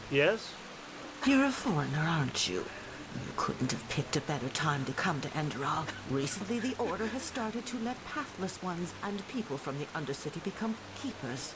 Yes? You're a foreigner, aren't you? You couldn't have picked a better time to come to ENDERAL. Recently, the Order has started to let pathless ones and people from the Undercity become keepers.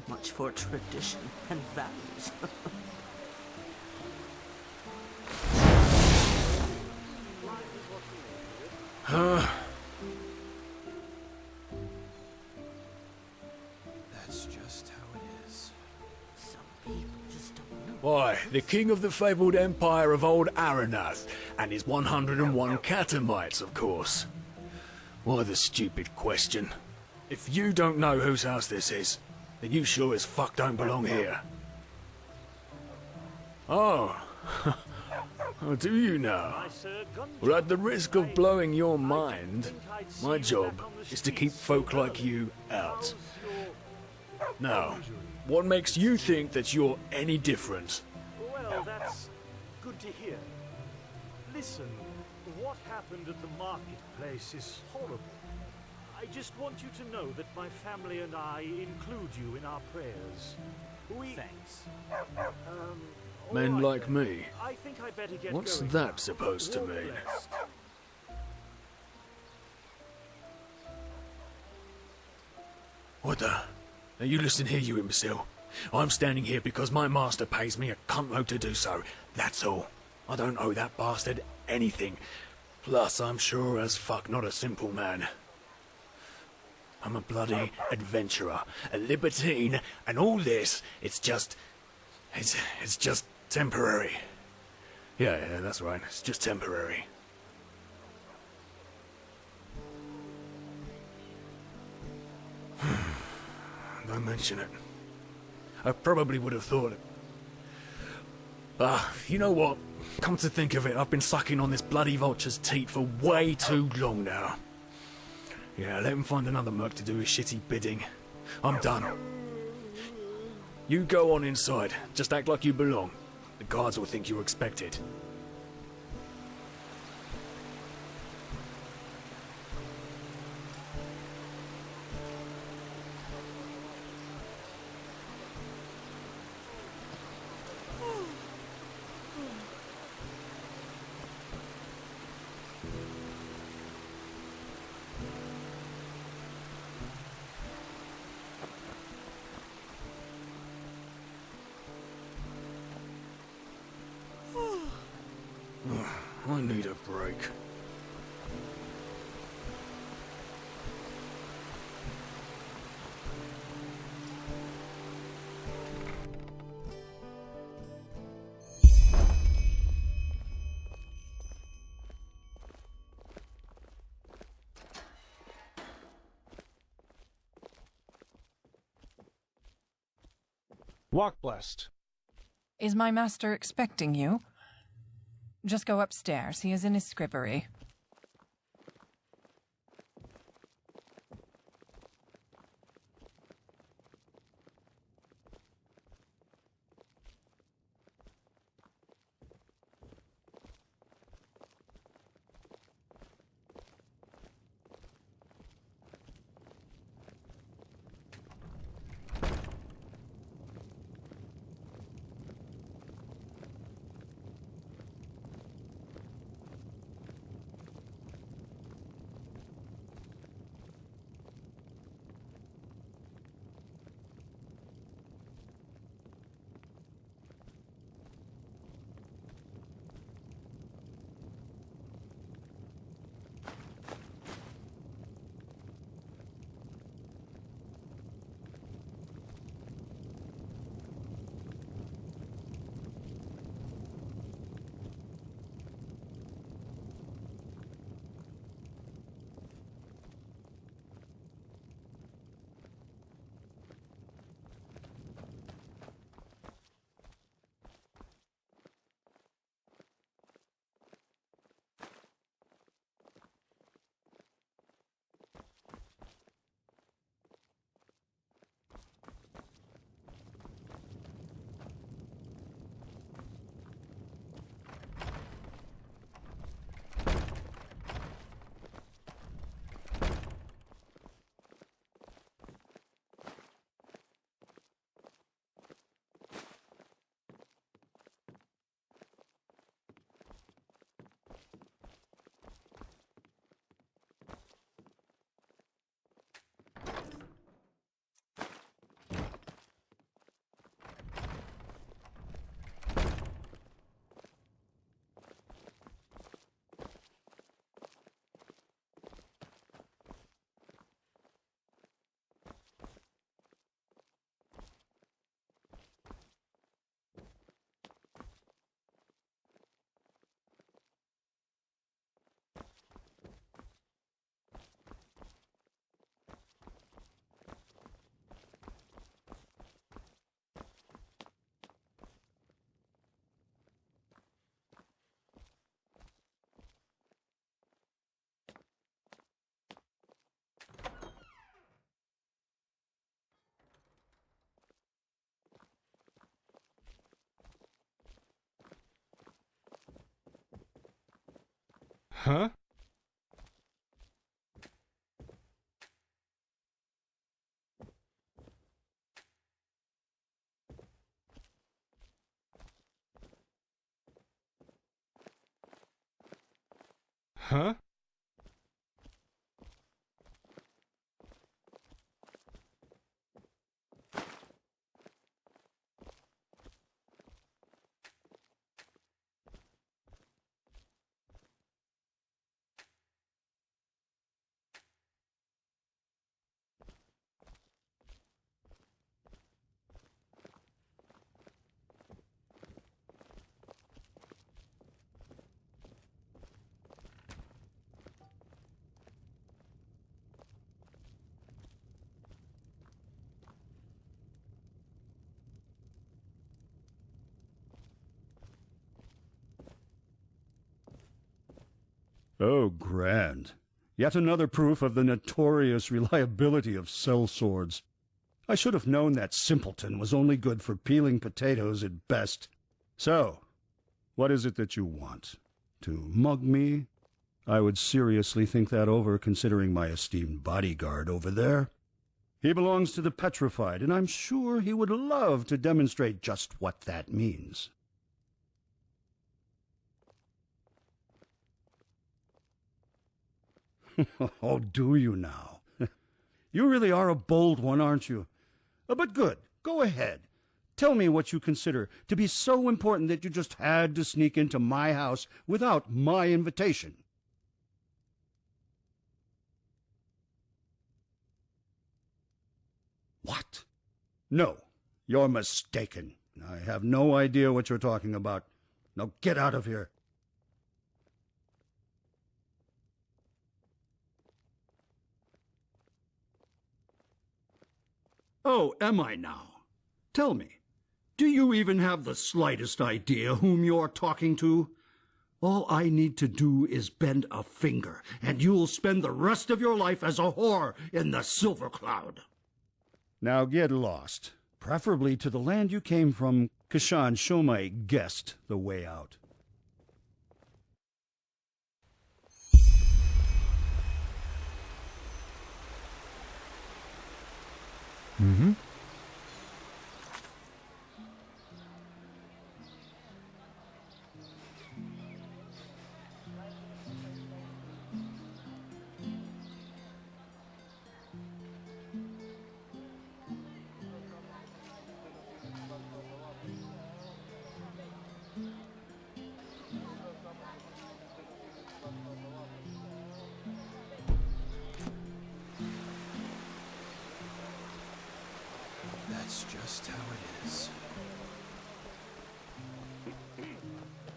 Much for tradition and values. That's just how it is. Some people just don't know. Why, the king of the fabled empire of old Aranath, and his 101 catamites, of course. Why the stupid question? If you don't know whose house this is, then you sure as fuck don't belong here. Oh. Oh, do you now? Well, at the risk of blowing your mind, my job is to keep folk like you out. Now, what makes you think that you're any different? Well, that's good to hear. Listen, what happened at the marketplace is horrible. I just want you to know that my family and I include you in our prayers. Thanks. Men right like then. me? I think I better get What's going that now. supposed to All mean? blessed. What the? Now you listen here, you imbecile. I'm standing here because my master pays me a cuntload to do so. That's all. I don't owe that bastard anything. Plus, I'm sure as fuck not a simple man. I'm a bloody adventurer, a libertine, and all this, it's just temporary. Yeah, that's right. It's just temporary. Don't mention it. I probably would have thought it. You know what? Come to think of it, I've been sucking on this bloody vulture's teat for way too long now. Yeah, let him find another merc to do his shitty bidding. I'm done. You go on inside. Just act like you belong. The guards will think you're expected. I need a break. Walk blessed. Is my master expecting you? Just go upstairs. He is in his scrippery. Huh? Huh? Oh, grand. Yet another proof of the notorious reliability of sellswords. I should have known that simpleton was only good for peeling potatoes at best. So, what is it that you want? To mug me? I would seriously think that over, considering my esteemed bodyguard over there. He belongs to the petrified, and I'm sure he would love to demonstrate just what that means. Oh, do you now? You really are a bold one, aren't you? But good. Go ahead. Tell me what you consider to be so important that you just had to sneak into my house without my invitation. What? No, you're mistaken. I have no idea what you're talking about. Now get out of here. Oh, am I now? Tell me, do you even have the slightest idea whom you're talking to? All I need to do is bend a finger, and you'll spend the rest of your life as a whore in the Silver Cloud. Now get lost, preferably to the land you came from. Kashan, show my guest the way out. Mm-hmm. That's just how it is.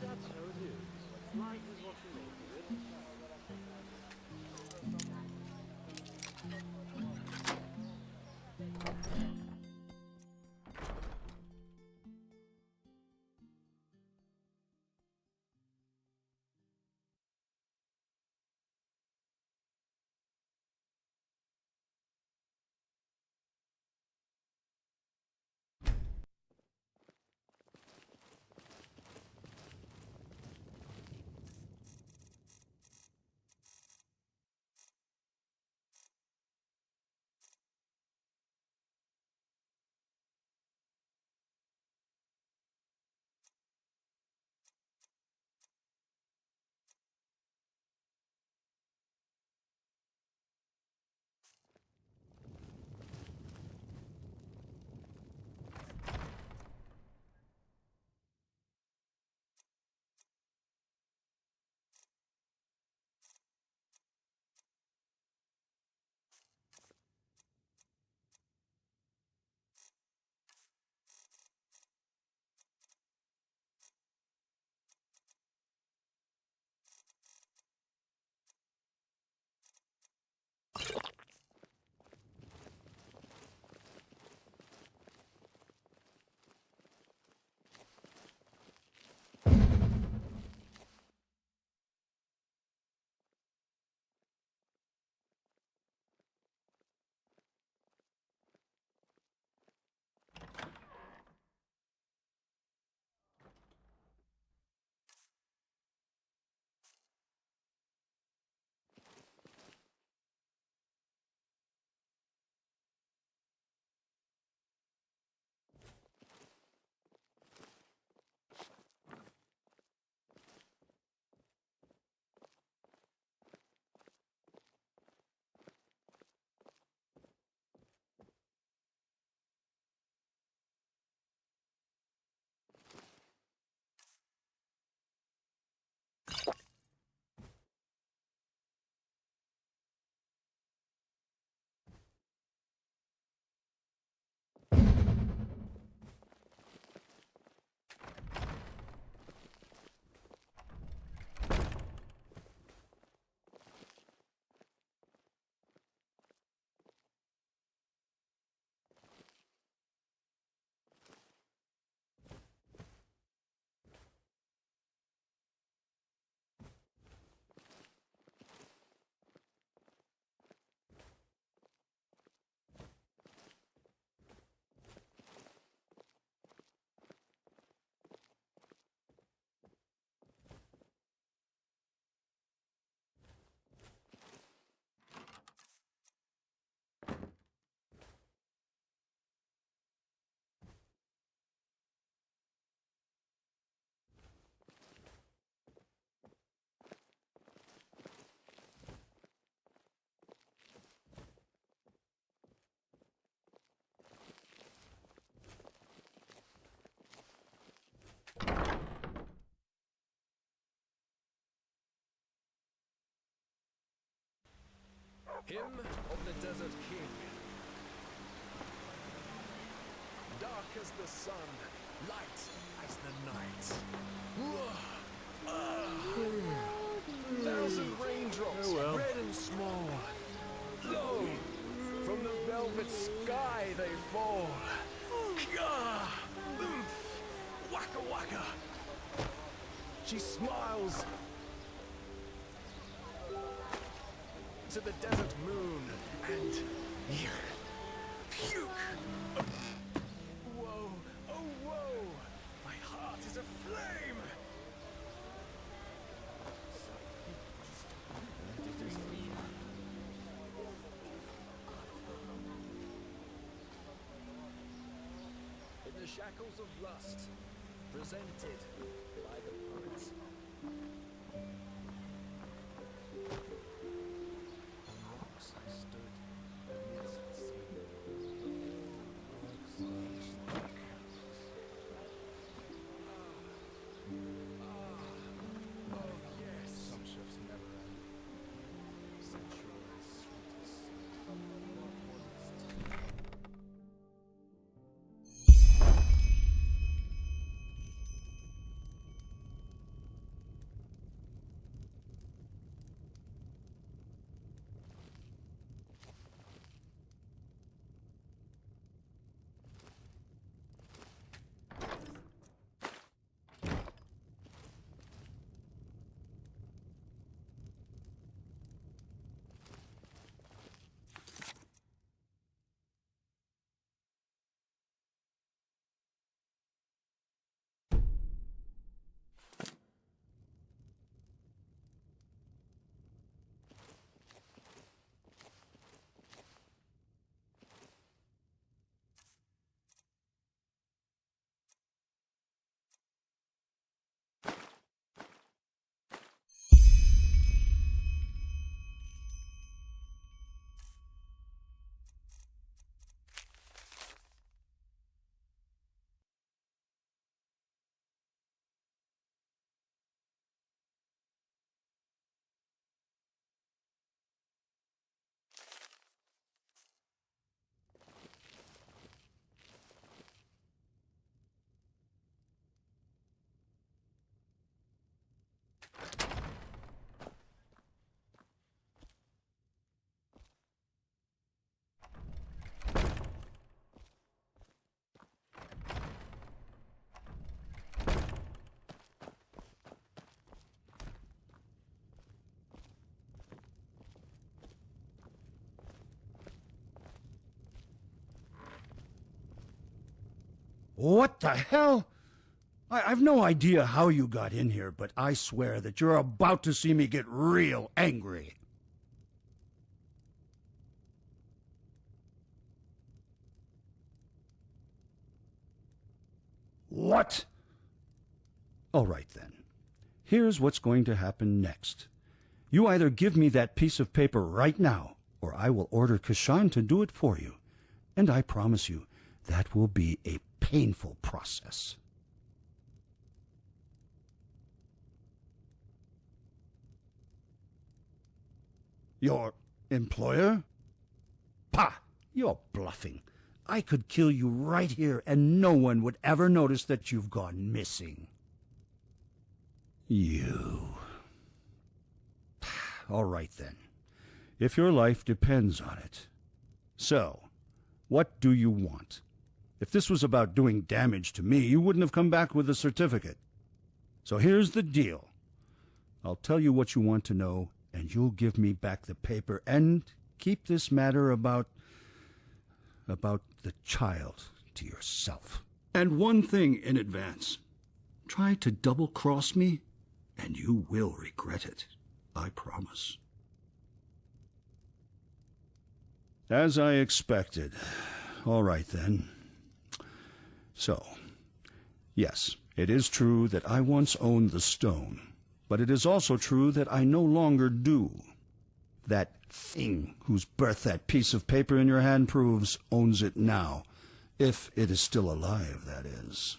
That's how it is. Life is what you make of it. Hymn of the Desert King. Dark as the sun, light as the night. Thousand raindrops, red and small. Lo, from the velvet sky they fall. Waka waka. She smiles to the desert moon and puke. Whoa, oh whoa, my heart is aflame. In the shackles of lust, presented by the poets. Rocks I stood amidst the sea. Rocks like oh yes. Some shifts never end. Centuries sweet as sea. What the hell? I've no idea how you got in here, but I swear that you're about to see me get real angry. What? All right, then. Here's what's going to happen next. You either give me that piece of paper right now, or I will order Kashan to do it for you. And I promise you, that will be a painful process. Your employer? Pah! You're bluffing. I could kill you right here and no one would ever notice that you've gone missing. You. All right then. If your life depends on it. So, what do you want? If this was about doing damage to me, you wouldn't have come back with a certificate. So here's the deal. I'll tell you what you want to know, and you'll give me back the paper and keep this matter about the child to yourself. And one thing in advance. Try to double-cross me, and you will regret it. I promise. As I expected. All right, then. So, yes, it is true that I once owned the stone, but it is also true that I no longer do. That thing whose birth that piece of paper in your hand proves owns it now, if it is still alive, that is.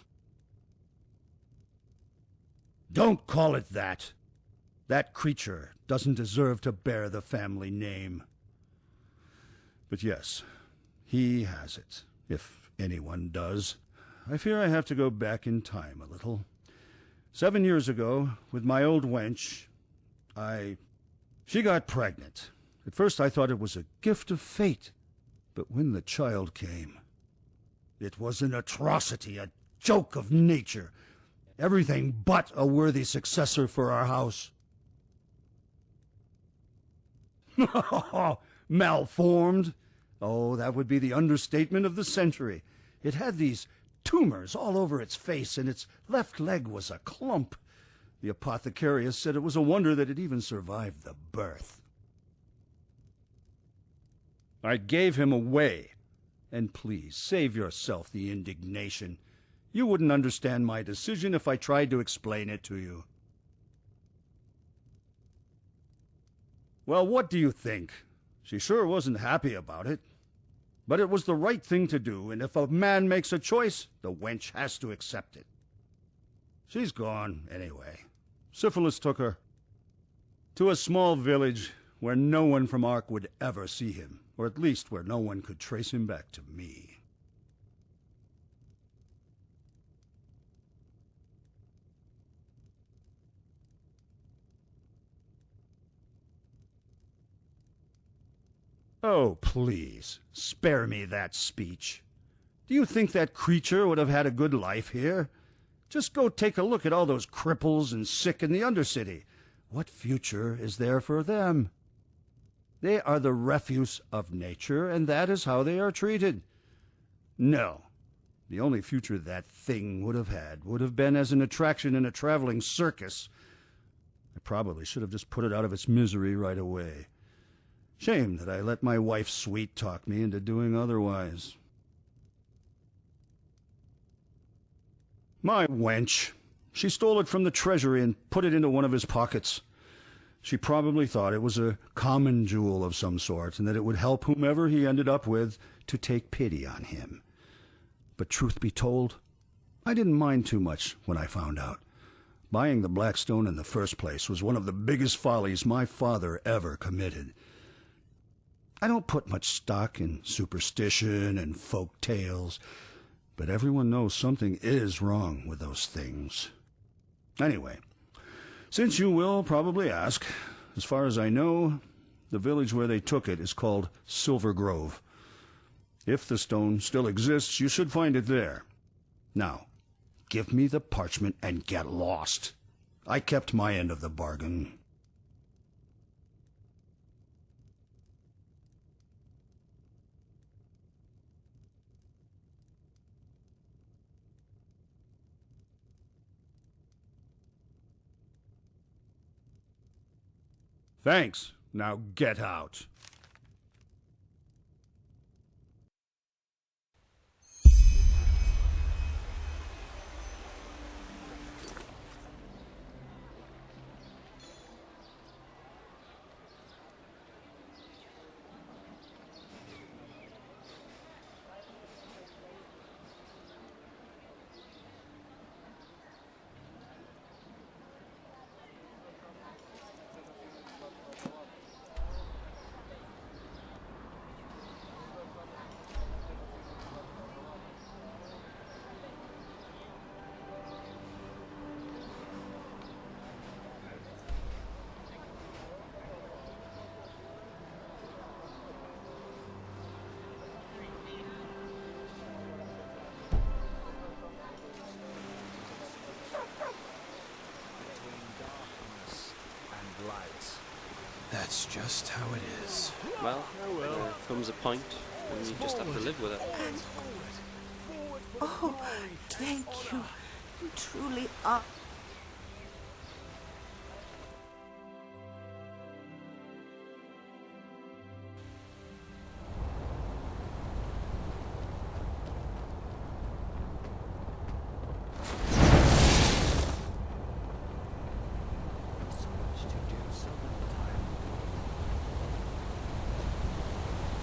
Don't call it that. That creature doesn't deserve to bear the family name. But yes, he has it, if anyone does. I fear I have to go back in time a little. 7 years ago, with my old wench, she got pregnant. At first I thought it was a gift of fate, but when the child came, it was an atrocity, a joke of nature. Everything but a worthy successor for our house. Malformed? Oh, that would be the understatement of the century. It had these tumors all over its face, and its left leg was a clump. The apothecarius said it was a wonder that it even survived the birth. I gave him away. And please, save yourself the indignation. You wouldn't understand my decision if I tried to explain it to you. Well, what do you think? She sure wasn't happy about it. But it was the right thing to do, and if a man makes a choice, the wench has to accept it. She's gone, anyway. Syphilis took her to a small village where no one from Ark would ever see him, or at least where no one could trace him back to me. Oh, please, spare me that speech. Do you think that creature would have had a good life here? Just go take a look at all those cripples and sick in the Undercity. What future is there for them? They are the refuse of nature, and that is how they are treated. No, the only future that thing would have had would have been as an attraction in a traveling circus. I probably should have just put it out of its misery right away. Shame that I let my wife sweet-talk me into doing otherwise. My wench. She stole it from the treasury and put it into one of his pockets. She probably thought it was a common jewel of some sort, and that it would help whomever he ended up with to take pity on him. But truth be told, I didn't mind too much when I found out. Buying the black stone in the first place was one of the biggest follies my father ever committed. I don't put much stock in superstition and folk tales, but everyone knows something is wrong with those things. Anyway, since you will probably ask, as far as I know, the village where they took it is called Silver Grove. If the stone still exists, you should find it there. Now, give me the parchment and get lost. I kept my end of the bargain. Thanks. Now get out. That's just how it is. Well, there comes a point when you just have to live with it. Oh, thank you. You truly are.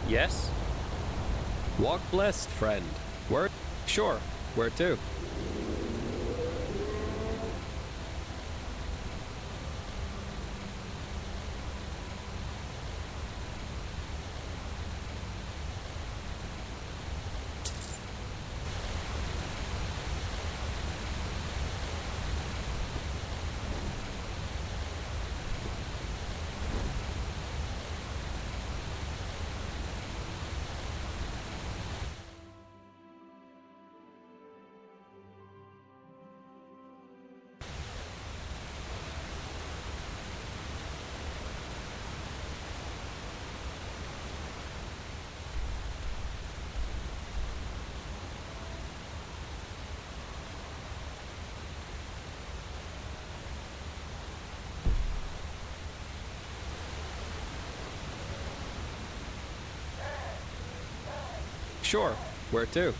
Yes? Walk blessed, friend. Where? Sure. Where to? Sure. Where to?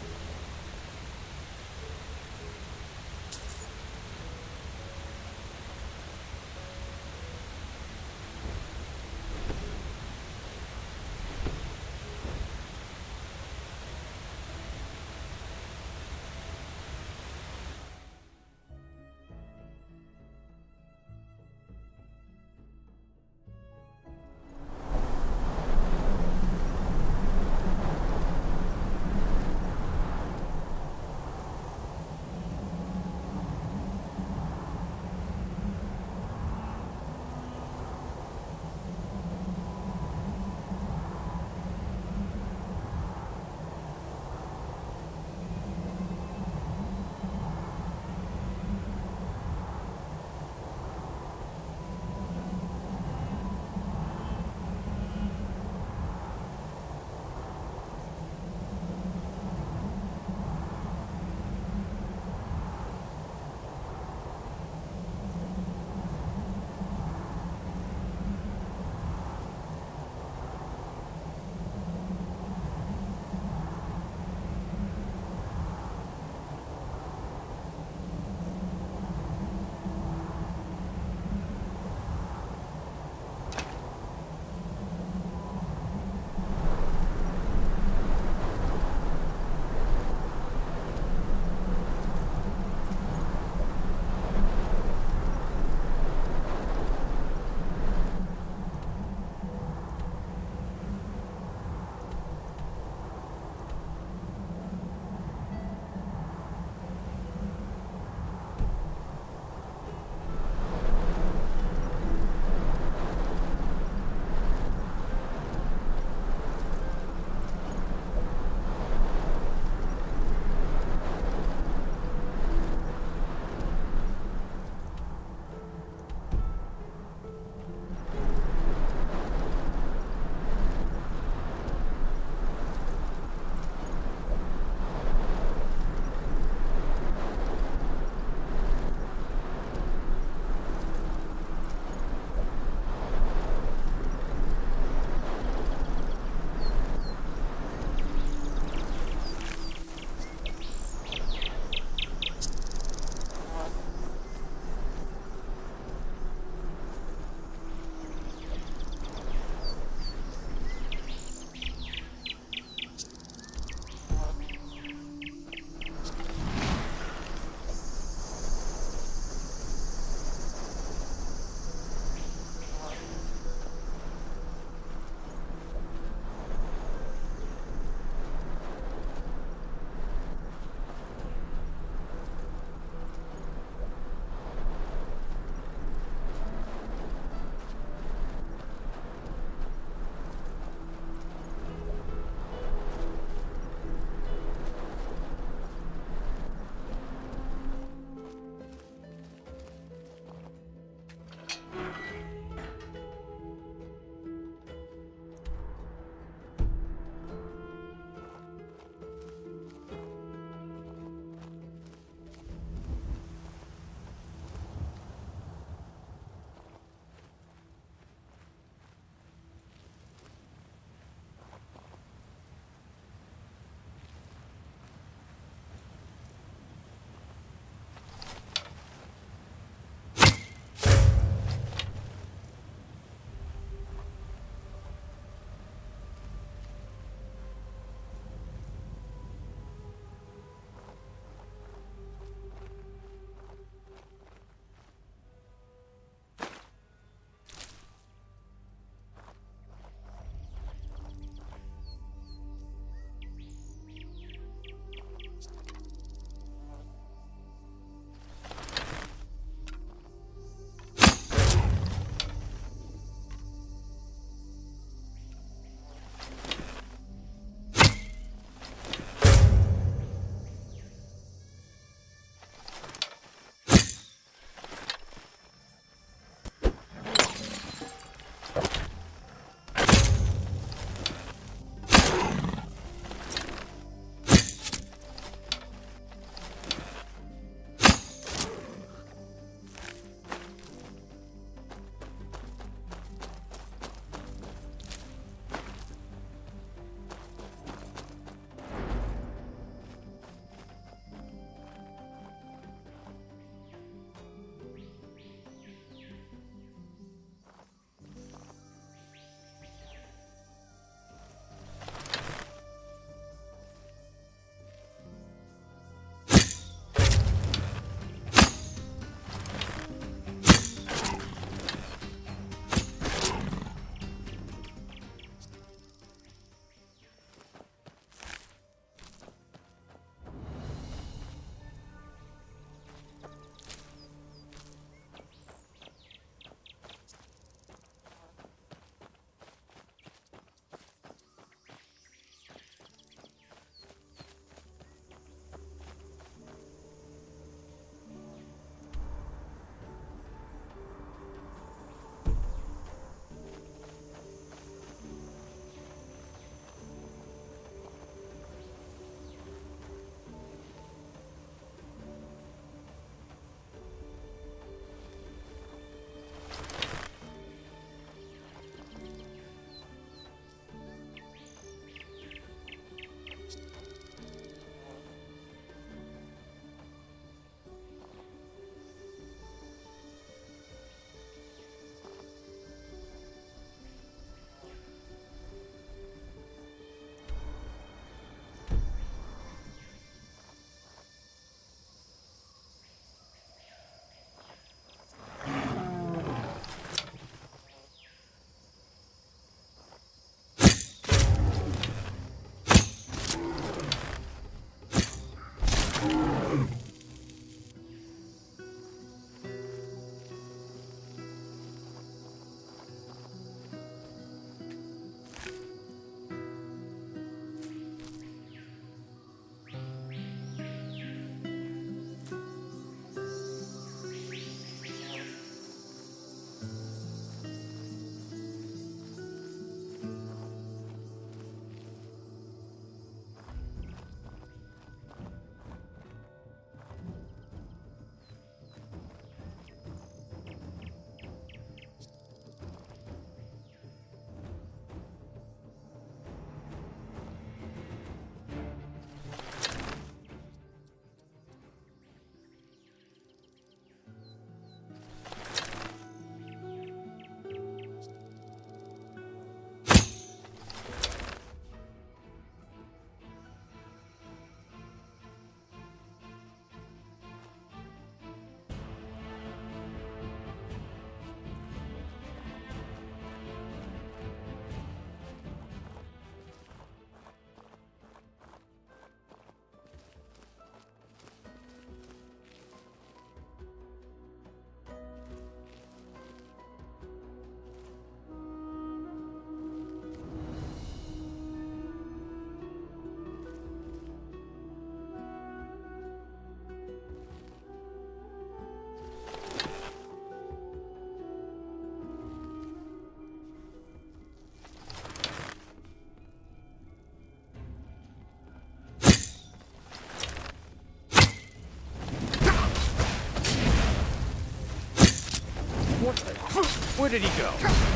did he go?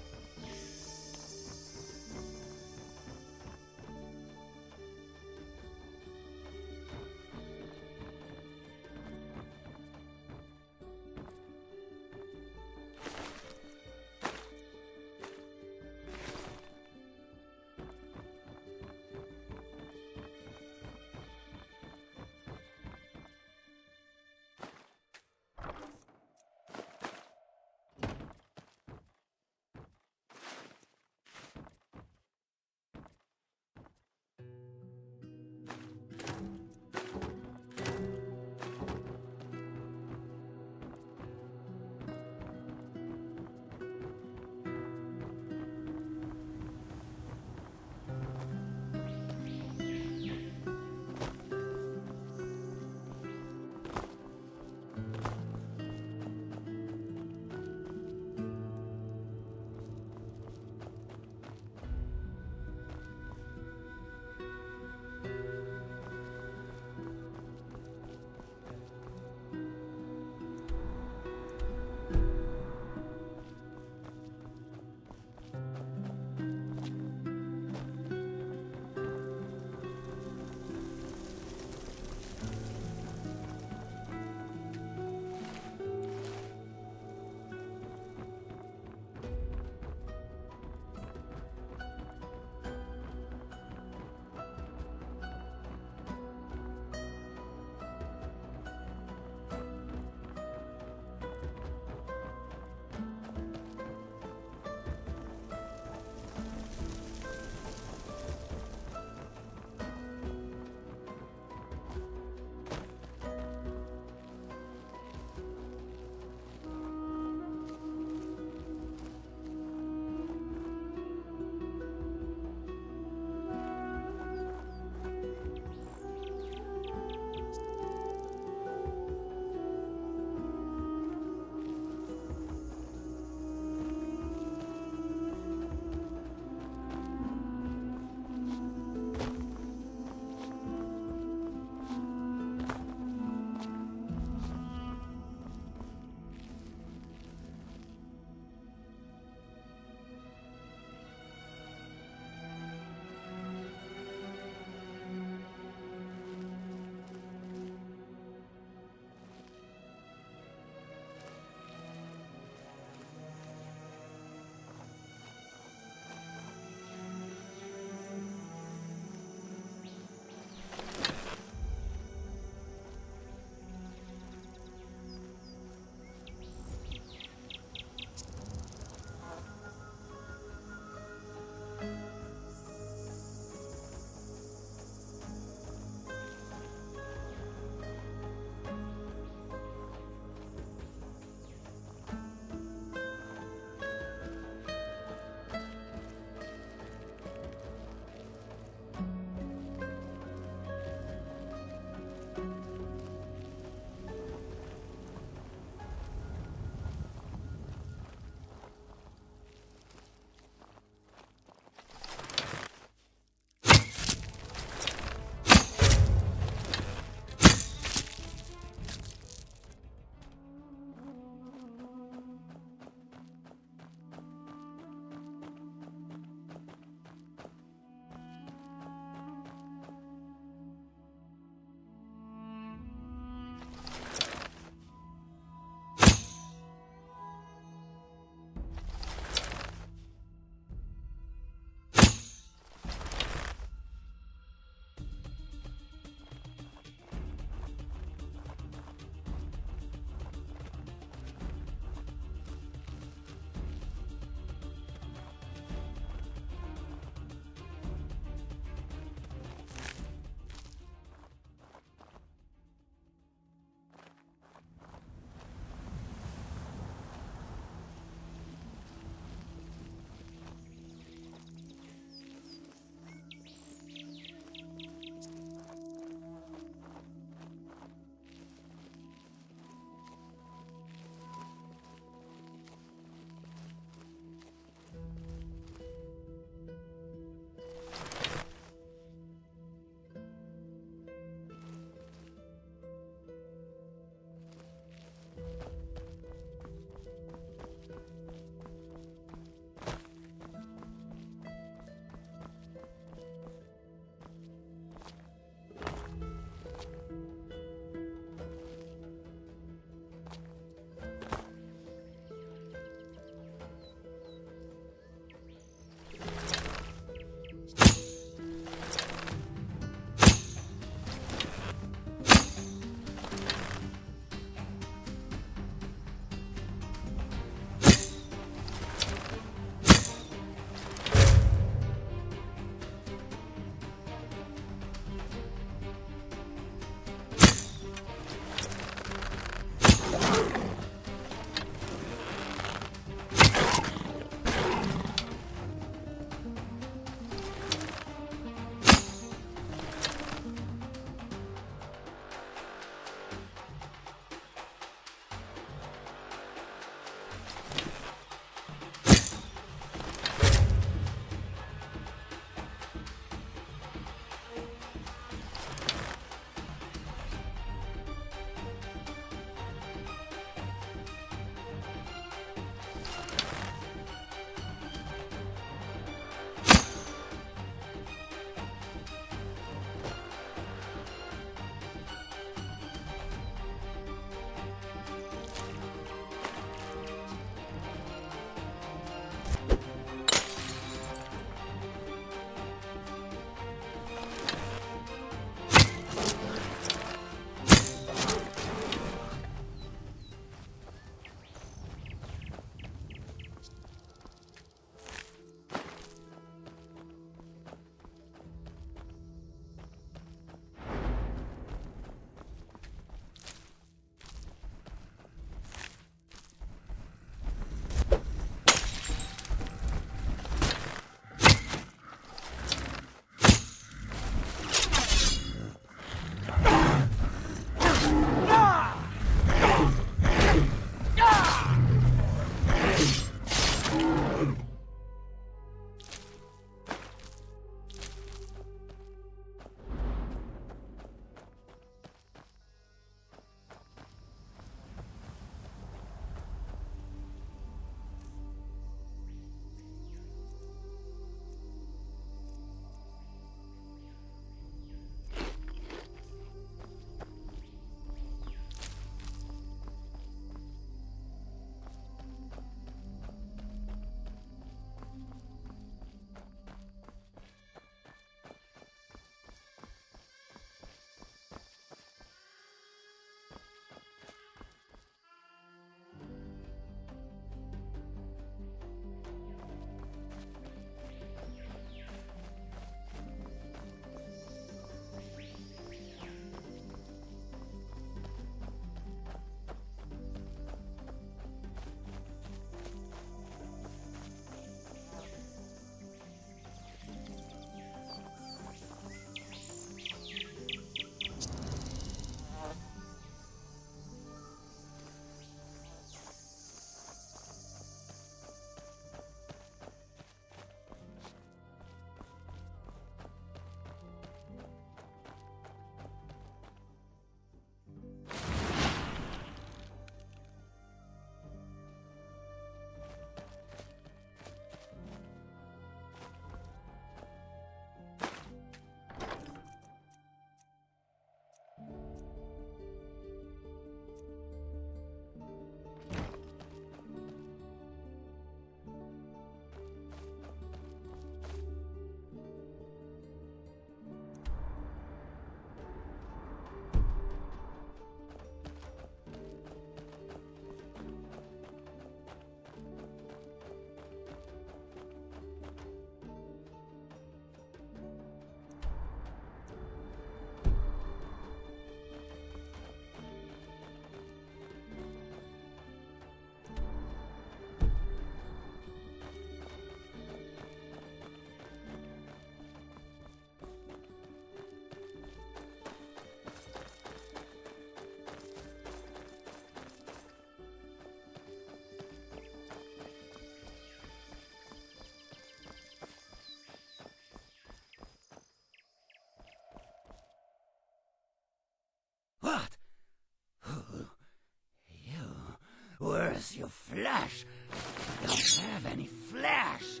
Where's your flesh? I don't have any flesh!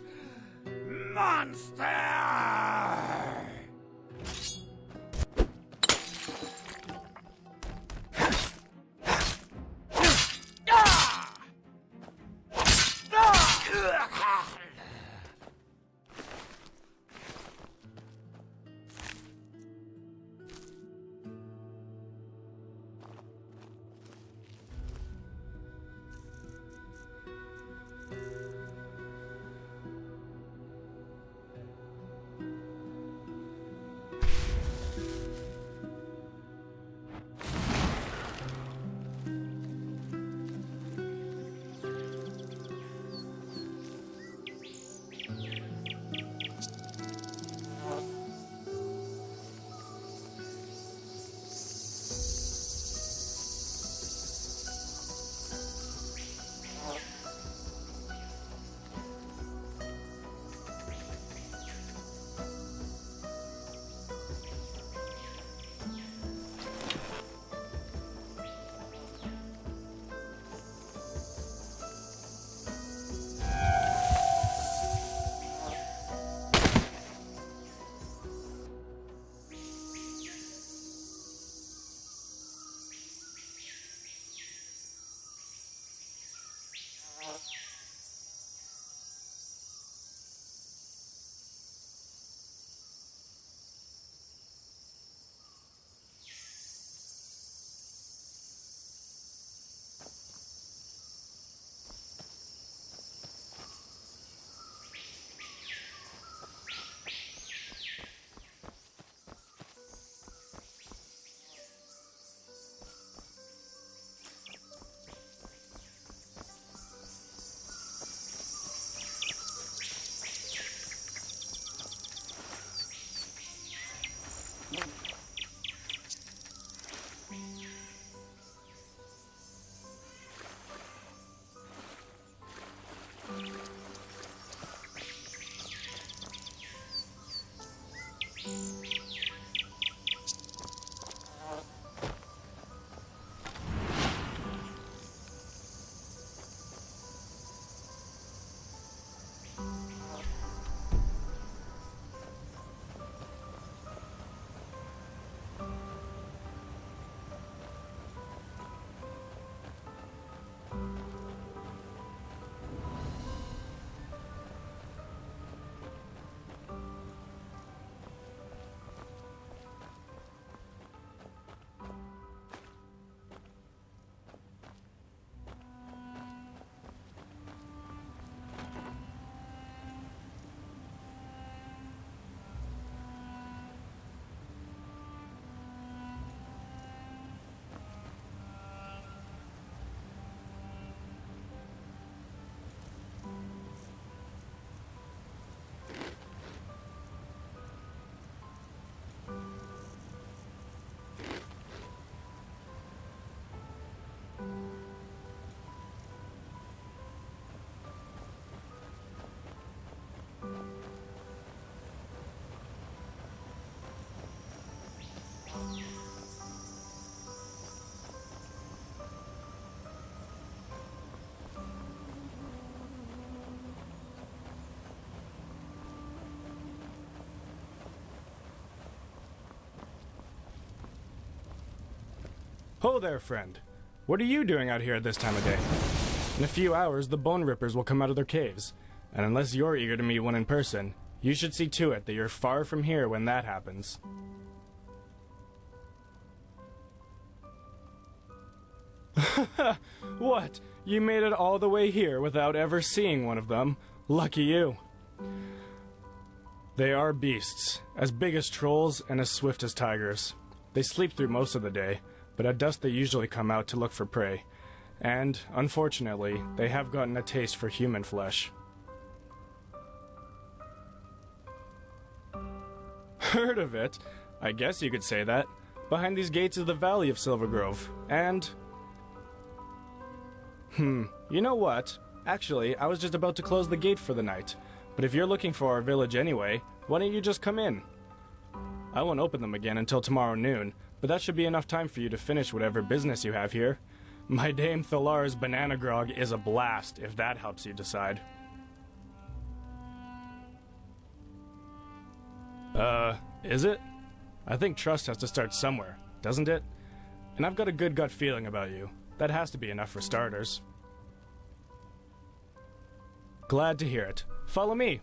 Monster! Ho there, friend. What are you doing out here at this time of day? In a few hours, the Bone Rippers will come out of their caves, and unless you're eager to meet one in person, you should see to it that you're far from here when that happens. What? You made it all the way here without ever seeing one of them? Lucky you. They are beasts, as big as trolls and as swift as tigers. They sleep through most of the day, but at dusk they usually come out to look for prey. And, unfortunately, they have gotten a taste for human flesh. Heard of it? I guess you could say that. Behind these gates is the Valley of Silvergrove, and... you know what? Actually, I was just about to close the gate for the night. But if you're looking for our village anyway, why don't you just come in? I won't open them again until tomorrow noon, but that should be enough time for you to finish whatever business you have here. My Dame Thalar's banana grog is a blast, if that helps you decide. Is it? I think trust has to start somewhere, doesn't it? And I've got a good gut feeling about you. That has to be enough for starters. Glad to hear it. Follow me.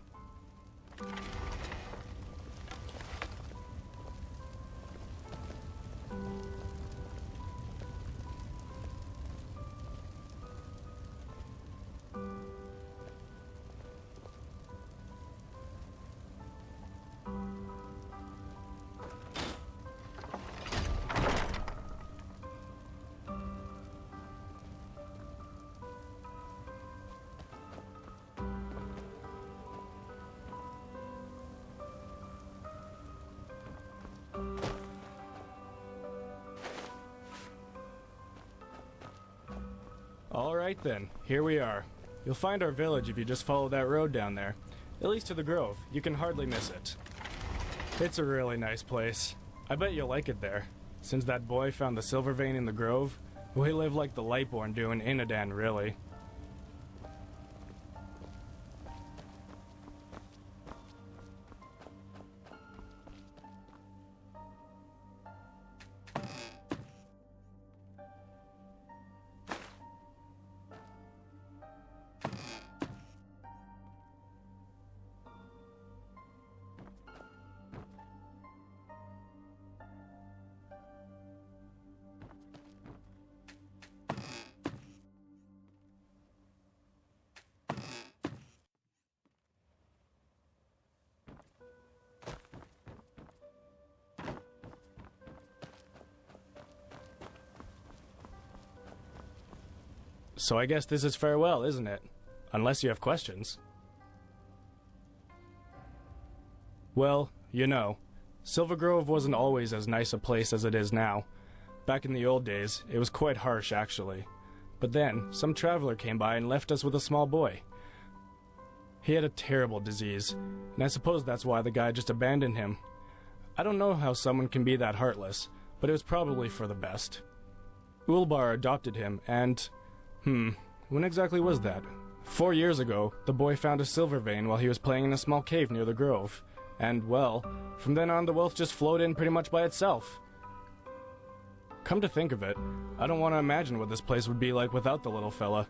Alright then, here we are. You'll find our village if you just follow that road down there. At least to the grove, you can hardly miss it. It's a really nice place. I bet you'll like it there. Since that boy found the silver vein in the grove, we live like the Lightborn do in Inadan, really. So I guess this is farewell, isn't it? Unless you have questions. Well, you know, Silver Grove wasn't always as nice a place as it is now. Back in the old days, it was quite harsh, actually. But then, some traveler came by and left us with a small boy. He had a terrible disease, and I suppose that's why the guy just abandoned him. I don't know how someone can be that heartless, but it was probably for the best. Ulbar adopted him, and... when exactly was that? 4 years ago, the boy found a silver vein while he was playing in a small cave near the grove. And, well, from then on the wealth just flowed in pretty much by itself. Come to think of it, I don't want to imagine what this place would be like without the little fella.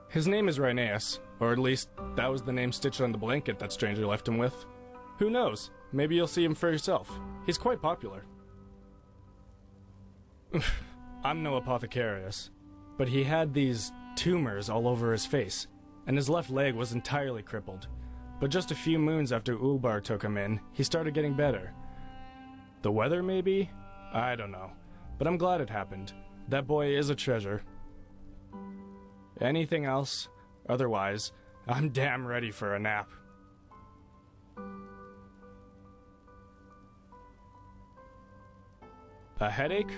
His name is Rhineas, or at least that was the name stitched on the blanket that stranger left him with. Who knows? Maybe you'll see him for yourself. He's quite popular. I'm no apothecarius, but he had these tumors all over his face, and his left leg was entirely crippled. But just a few moons after Ulbar took him in, he started getting better. The weather, maybe? I don't know. But I'm glad it happened. That boy is a treasure. Anything else? Otherwise, I'm damn ready for a nap. A headache?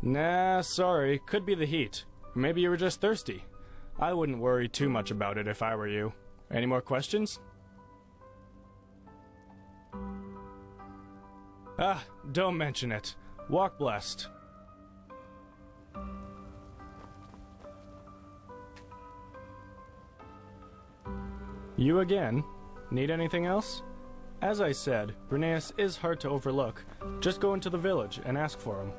Nah, sorry. Could be the heat. Maybe you were just thirsty. I wouldn't worry too much about it if I were you. Any more questions? Don't mention it. Walk blessed. You again? Need anything else? As I said, Rhineas is hard to overlook. Just go into the village and ask for him.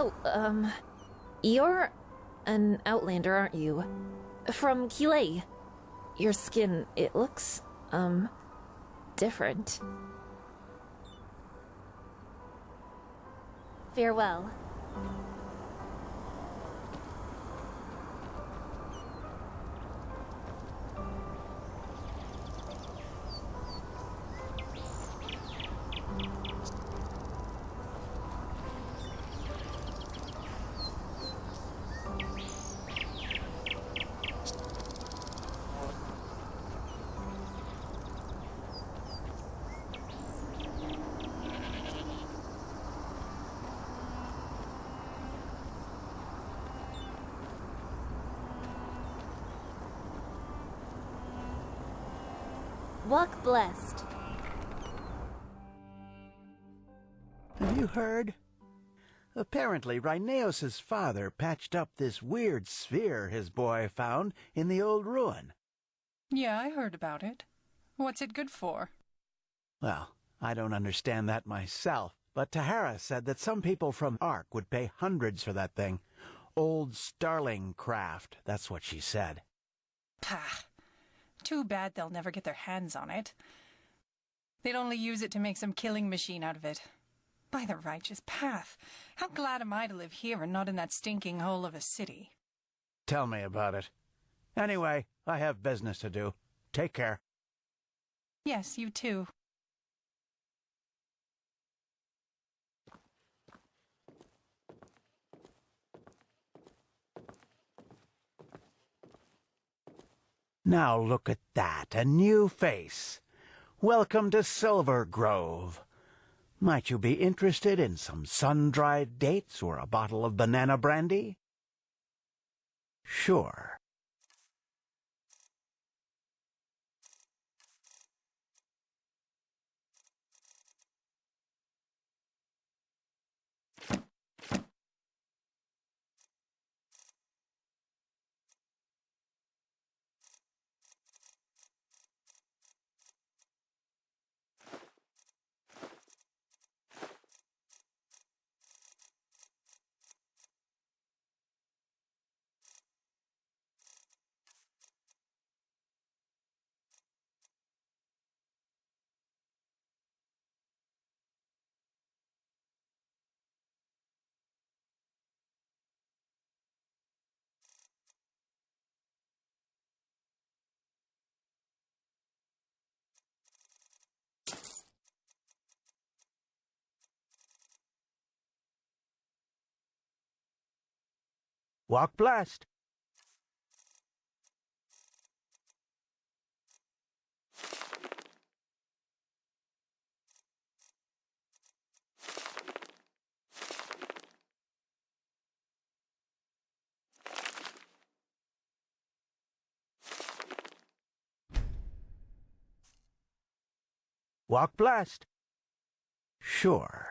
Oh, you're an outlander, aren't you? From Kilei. Your skin, it looks, different. Farewell. Walk blessed. Have you heard? Apparently, Rhinaeus' father patched up this weird sphere his boy found in the old ruin. Yeah, I heard about it. What's it good for? Well, I don't understand that myself, but Tahara said that some people from Ark would pay hundreds for that thing. Old starling craft, that's what she said. Pah. Too bad they'll never get their hands on it. They'd only use it to make some killing machine out of it. By the righteous path, how glad am I to live here and not in that stinking hole of a city. Tell me about it. Anyway, I have business to do. Take care. Yes, you too. Now look at that, a new face. Welcome to Silver Grove. Might you be interested in some sun-dried dates or a bottle of banana brandy? Sure. Walk blessed. Walk blessed. Sure.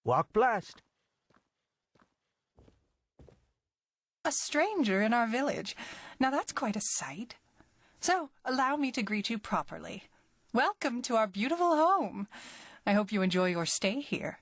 Walk blessed. A stranger in our village. Now that's quite a sight. So, allow me to greet you properly. Welcome to our beautiful home. I hope you enjoy your stay here.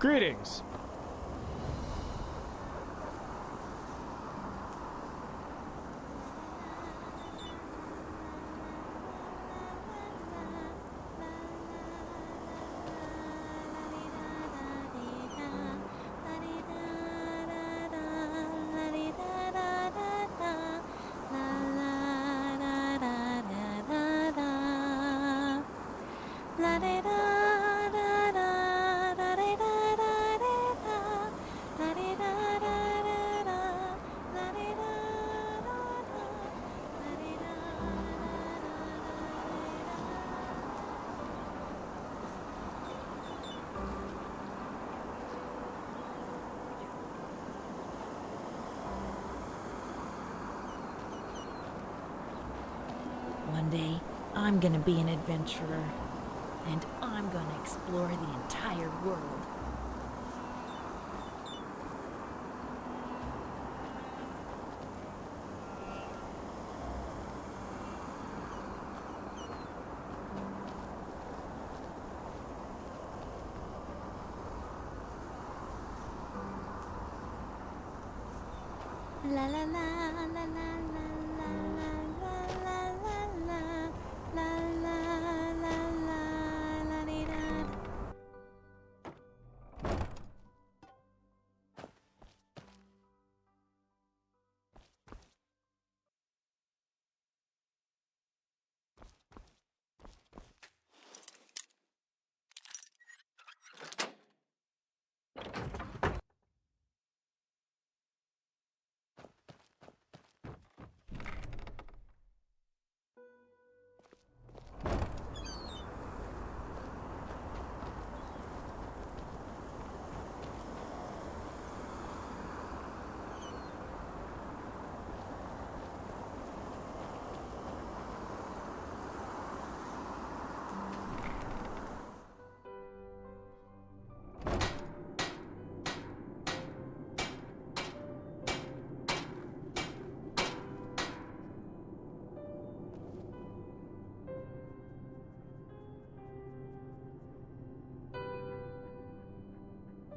Greetings. One day, I'm gonna be an adventurer, and I'm gonna explore the entire world. La la la la la la la la la la la la dee da.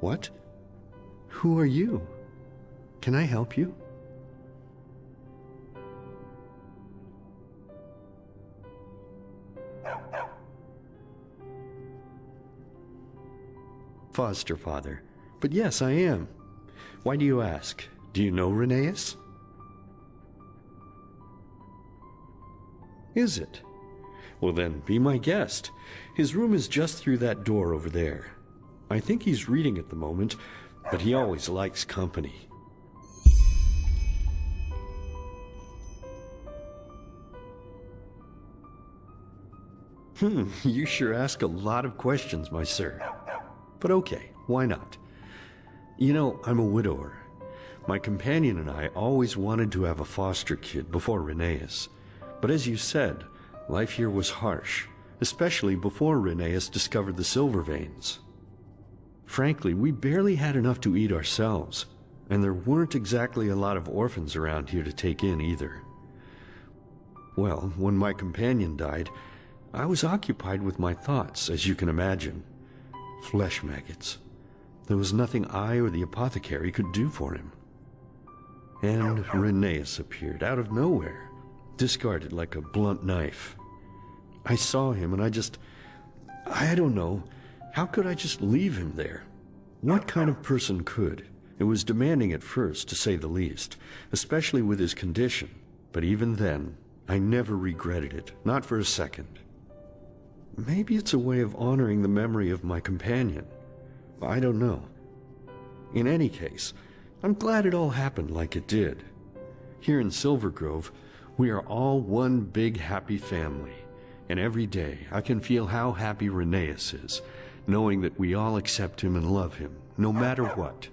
What? Who are you? Can I help you? Foster father. But yes, I am. Why do you ask? Do you know Rheneas? Is it? Well then, be my guest. His room is just through that door over there. I think he's reading at the moment, but he always likes company. You sure ask a lot of questions, my sir. But okay, why not? You know, I'm a widower. My companion and I always wanted to have a foster kid before Rheneas. But as you said, life here was harsh, especially before Rheneas discovered the silver veins. Frankly, we barely had enough to eat ourselves, and there weren't exactly a lot of orphans around here to take in either. Well, when my companion died, I was occupied with my thoughts, as you can imagine. Flesh maggots. There was nothing I or the apothecary could do for him. And Rheneas appeared out of nowhere, discarded like a blunt knife. I saw him and I don't know, how could I just leave him there? What kind of person could? It was demanding at first, to say the least, especially with his condition. But even then, I never regretted it, not for a second. Maybe it's a way of honoring the memory of my companion. I don't know. In any case, I'm glad it all happened like it did. Here in Silver Grove, we are all one big happy family, and every day I can feel how happy Rheneas is, knowing that we all accept him and love him, no matter what.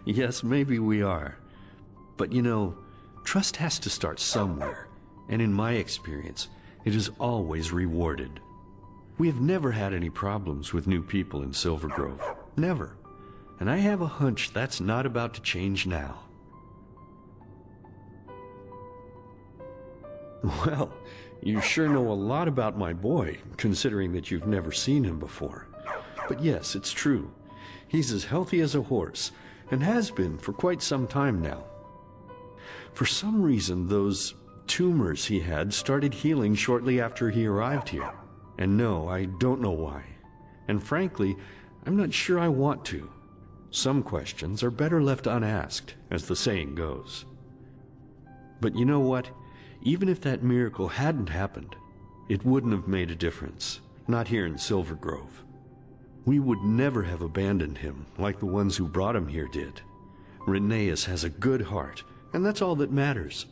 Yes, maybe we are. But you know, trust has to start somewhere, and in my experience, it is always rewarded. We have never had any problems with new people in Silver Grove. Never. And I have a hunch that's not about to change now. Well, you sure know a lot about my boy, considering that you've never seen him before. But yes, it's true. He's as healthy as a horse, and has been for quite some time now. For some reason, those tumors he had started healing shortly after he arrived here. And no, I don't know why. And frankly, I'm not sure I want to. Some questions are better left unasked, as the saying goes. But you know what? Even if that miracle hadn't happened, it wouldn't have made a difference. Not here in Silver Grove. We would never have abandoned him like the ones who brought him here did. Rheneas has a good heart, and that's all that matters.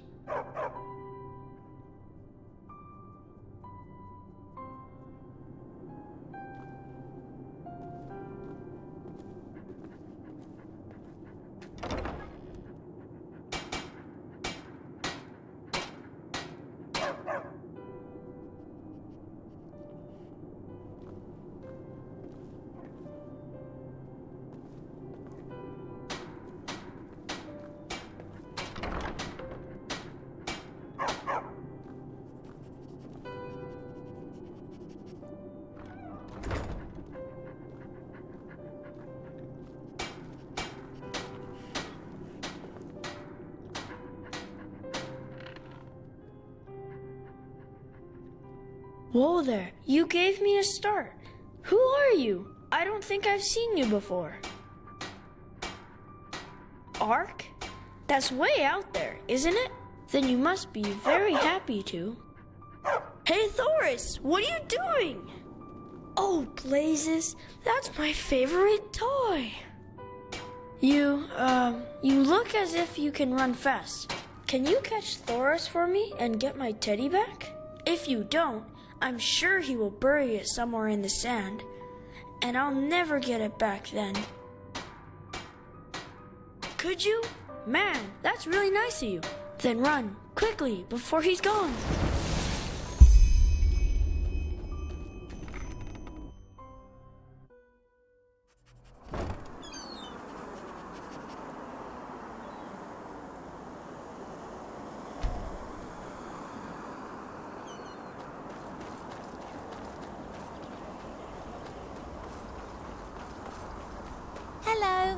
Whoa there, you gave me a start. Who are you? I don't think I've seen you before. Ark? That's way out there, isn't it? Then you must be very happy to. Hey Thoris, what are you doing? Oh, blazes, that's my favorite toy. You look as if you can run fast. Can you catch Thoris for me and get my teddy back? If you don't, I'm sure he will bury it somewhere in the sand, and I'll never get it back then. Could you? Man, that's really nice of you. Then run, quickly, before he's gone. Hello.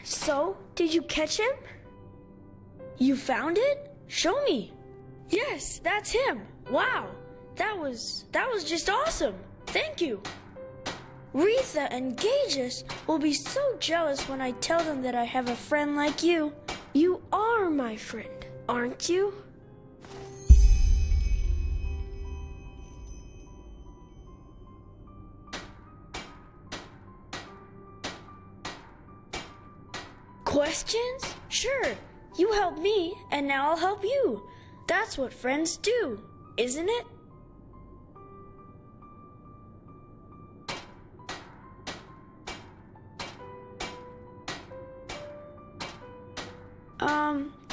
So, did you catch him? You found it? Show me. Yes, that's him. Wow, that was just awesome. Thank you. Retha and Gages will be so jealous when I tell them that I have a friend like you. You are my friend, aren't you? Questions? Sure. You helped me, and now I'll help you. That's what friends do, isn't it?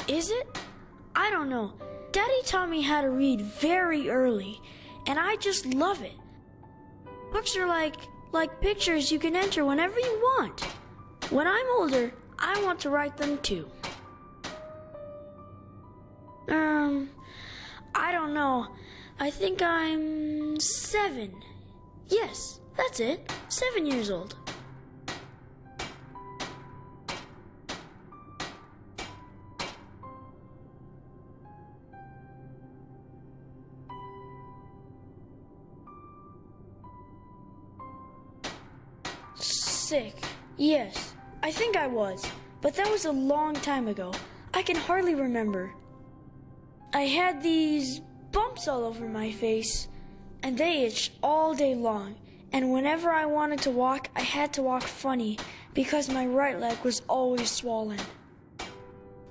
Is it? I don't know. Daddy taught me how to read very early, and I just love it. Books are like pictures you can enter whenever you want. When I'm older, I want to write them too. I don't know. I think I'm 7. Yes, that's it. 7 years old. sick. Yes, I think I was. But that was a long time ago. I can hardly remember. I had these bumps all over my face, and they itched all day long. And whenever I wanted to walk, I had to walk funny because my right leg was always swollen.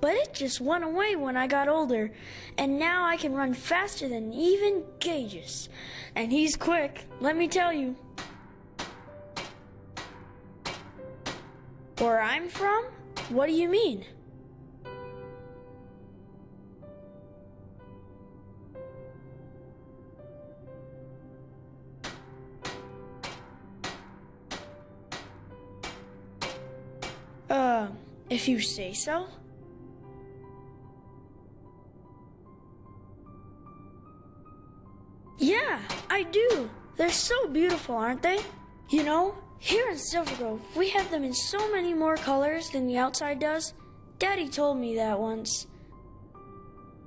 But it just went away when I got older, and now I can run faster than even Gages. And he's quick, let me tell you. Where I'm from? What do you mean? If you say so. Yeah, I do. They're so beautiful, aren't they? You know, here in Silver Grove, we have them in so many more colors than the outside does. Daddy told me that once.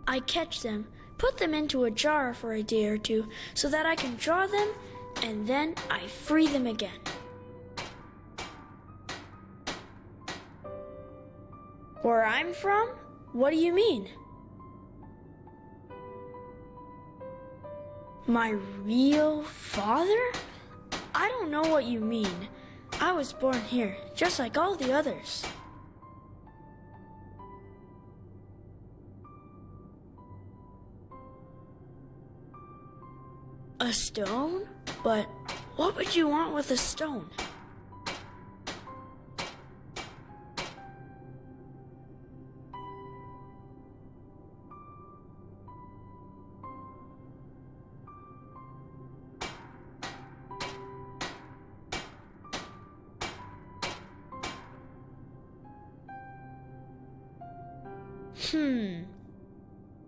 I catch them, put them into a jar for a day or two so that I can draw them, and then I free them again. Where I'm from? What do you mean? My real father? I don't know what you mean. I was born here, just like all the others. A stone? But what would you want with a stone?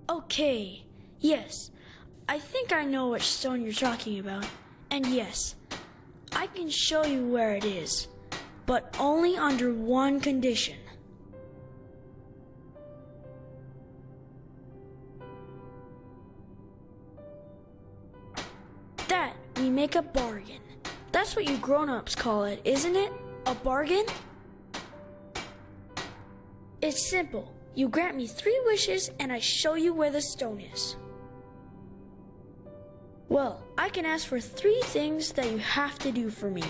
Okay, yes. I think I know which stone you're talking about. And yes, I can show you where it is, but only under one condition. That we make a bargain. That's what you grown-ups call it, isn't it? A bargain? It's simple. You grant me 3 wishes and I show you where the stone is. Well, I can ask for 3 things that you have to do for me.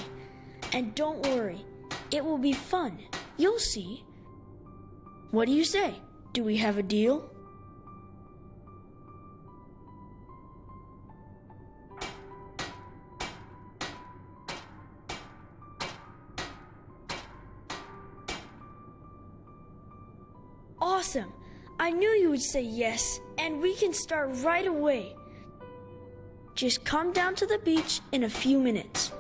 And don't worry, it will be fun. You'll see. What do you say? Do we have a deal? Awesome! I knew you would say yes, and we can start right away. Just come down to the beach in a few minutes.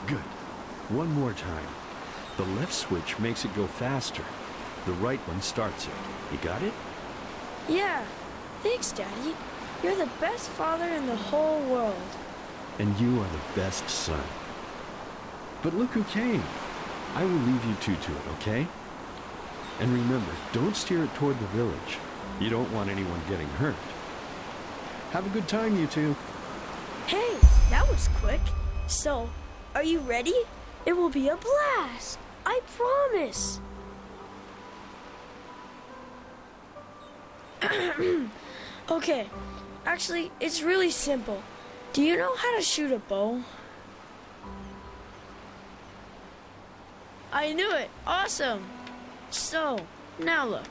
Good. One more time. The left switch makes it go faster. The right one starts it. You got it? Yeah. Thanks, Daddy. You're the best father in the whole world. And you are the best son. But look who came. I will leave you two to it, okay? And remember, don't steer it toward the village. You don't want anyone getting hurt. Have a good time, you two. Hey, that was quick. So, are you ready? It will be a blast. I promise. Okay, actually, it's really simple. Do you know how to shoot a bow? I knew it. Awesome. So, now look.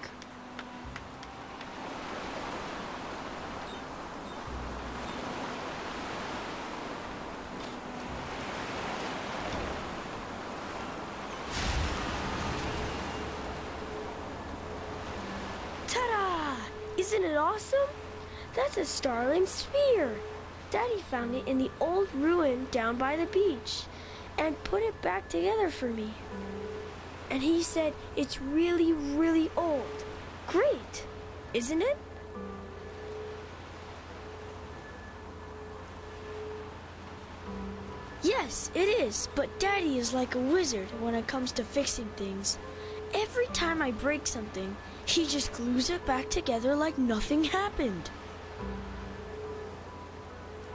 Ta-da! Isn't it awesome? That's a starling sphere. Daddy found it in the old ruin down by the beach and put it back together for me. And he said it's really, really old. Great, isn't it? Yes, it is, but Daddy is like a wizard when it comes to fixing things. Every time I break something, he just glues it back together like nothing happened.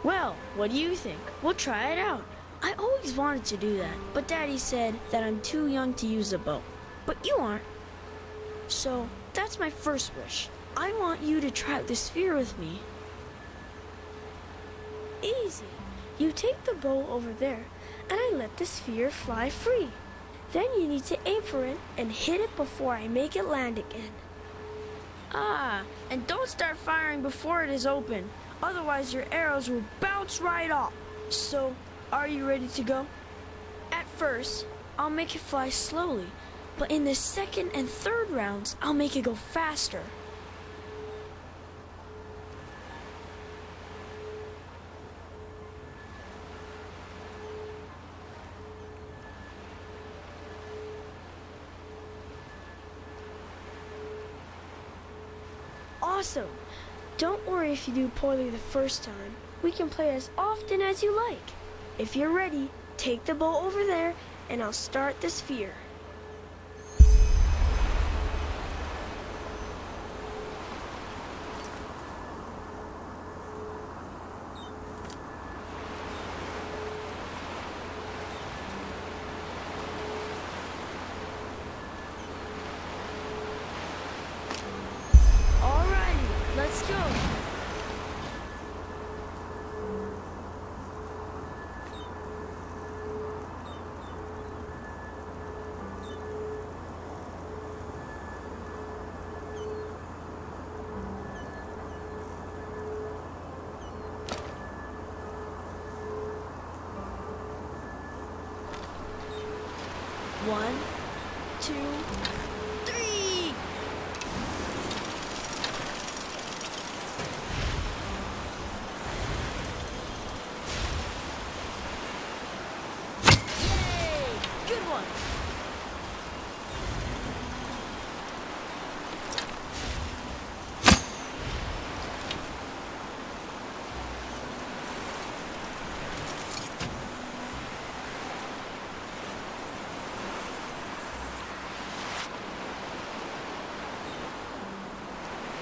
Well, what do you think? We'll try it out. I always wanted to do that, but Daddy said that I'm too young to use a bow. But you aren't. So, that's my first wish. I want you to try out the sphere with me. Easy. You take the bow over there, and I let the sphere fly free. Then you need to aim for it and hit it before I make it land again. Ah, and don't start firing before it is open. Otherwise your arrows will bounce right off. So, are you ready to go? At first, I'll make it fly slowly, but in the second and third rounds, I'll make it go faster. Awesome! Don't worry if you do poorly the first time. We can play as often as you like. If you're ready, take the bow over there and I'll start the sphere. Alrighty, let's go. One, two, three! Yay! Good one!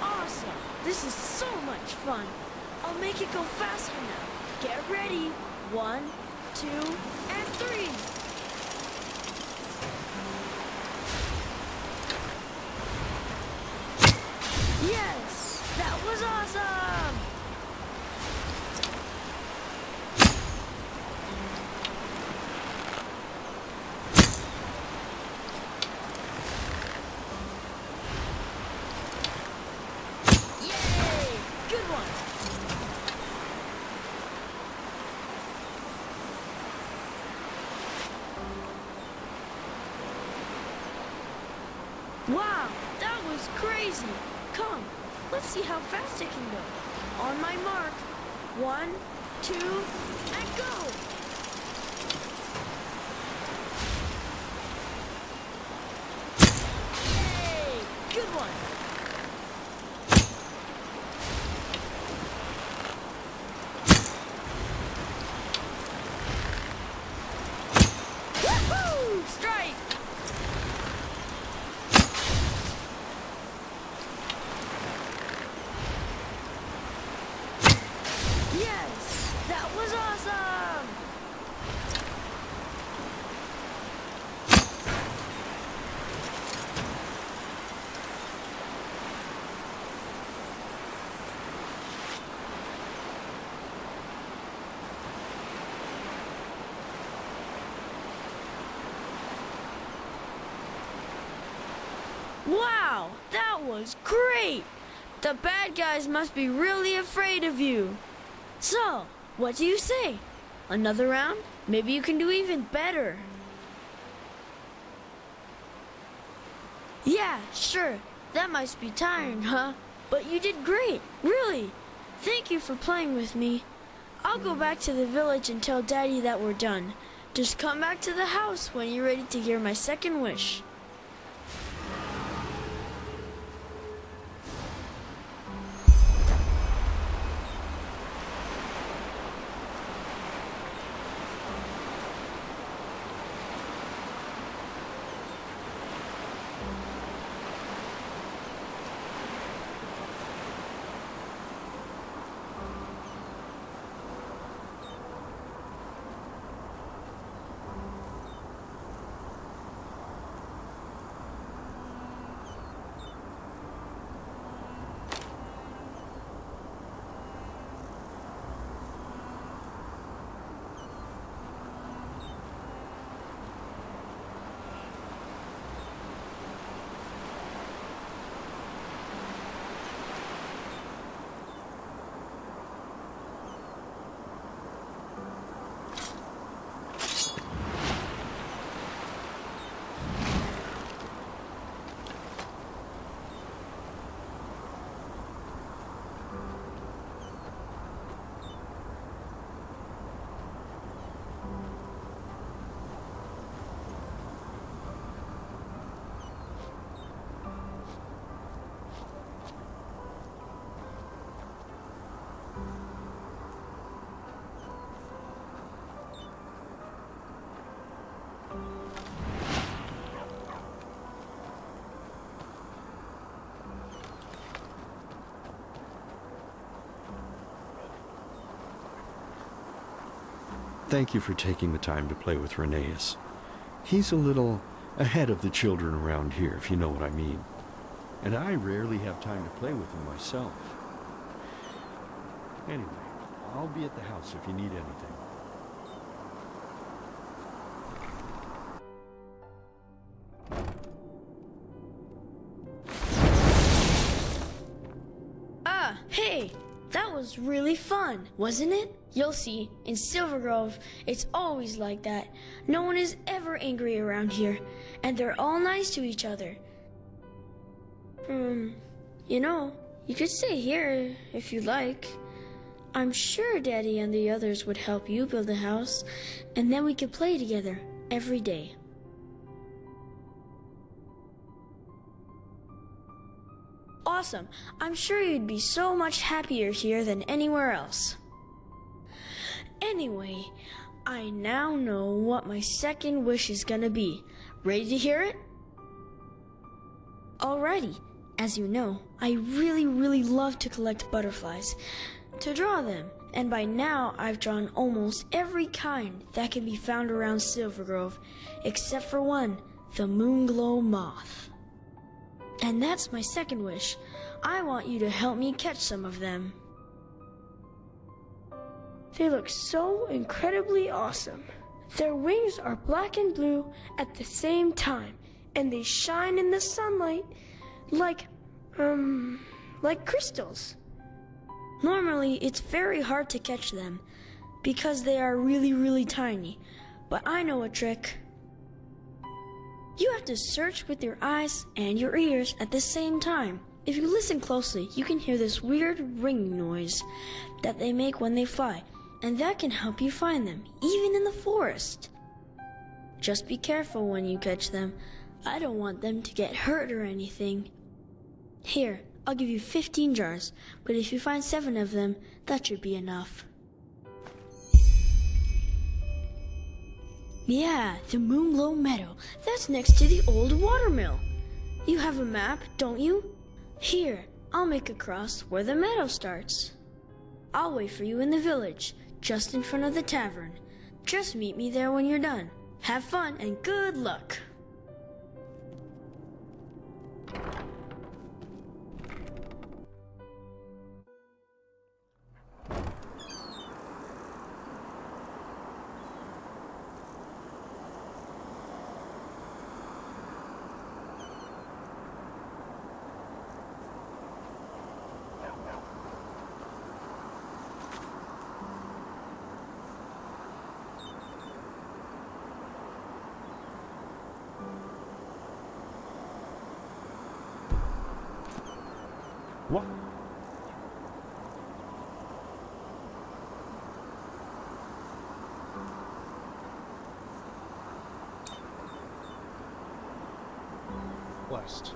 Awesome! This is so much fun. I'll make it go faster now. Get ready. 1, 2, and 3. Yes! That was awesome! Yay! Good one! Wow, that was crazy! Come, let's see how fast it can go. On my mark. 1, 2, and go! Yay! Good one! Woohoo! Strike! Yes! That was awesome! Wow, that was great! The bad guys must be really afraid of you. So, what do you say? Another round? Maybe you can do even better. Yeah, sure. That must be tiring, huh? But you did great, really. Thank you for playing with me. I'll go back to the village and tell Daddy that we're done. Just come back to the house when you're ready to hear my second wish. Thank you for taking the time to play with Rheneas. He's a little ahead of the children around here, if you know what I mean. And I rarely have time to play with him myself. Anyway, I'll be at the house if you need anything. Ah, hey! That was really fun, wasn't it? You'll see, in Silver Grove, it's always like that. No one is ever angry around here, and they're all nice to each other. You know, you could stay here if you like. I'm sure Daddy and the others would help you build a house, and then we could play together every day. Awesome. I'm sure you'd be so much happier here than anywhere else. Anyway, I now know what my second wish is gonna be. Ready to hear it? Alrighty. As you know, I really love to collect butterflies, to draw them, and by now I've drawn almost every kind that can be found around Silver Grove, except for one, the Moonglow moth. And that's my second wish. I want you to help me catch some of them. They look so incredibly awesome. Their wings are black and blue at the same time, and they shine in the sunlight like crystals. Normally, it's very hard to catch them because they are really tiny, but I know a trick. You have to search with your eyes and your ears at the same time. If you listen closely, you can hear this weird ringing noise that they make when they fly, and that can help you find them, even in the forest. Just be careful when you catch them. I don't want them to get hurt or anything. Here, I'll give you 15 jars, but if you find 7 of them, that should be enough. Yeah, the Moonglow Meadow. That's next to the old watermill. You have a map, don't you? Here, I'll make a cross where the meadow starts. I'll wait for you in the village, just in front of the tavern. Just meet me there when you're done. Have fun and good luck. What? Blessed.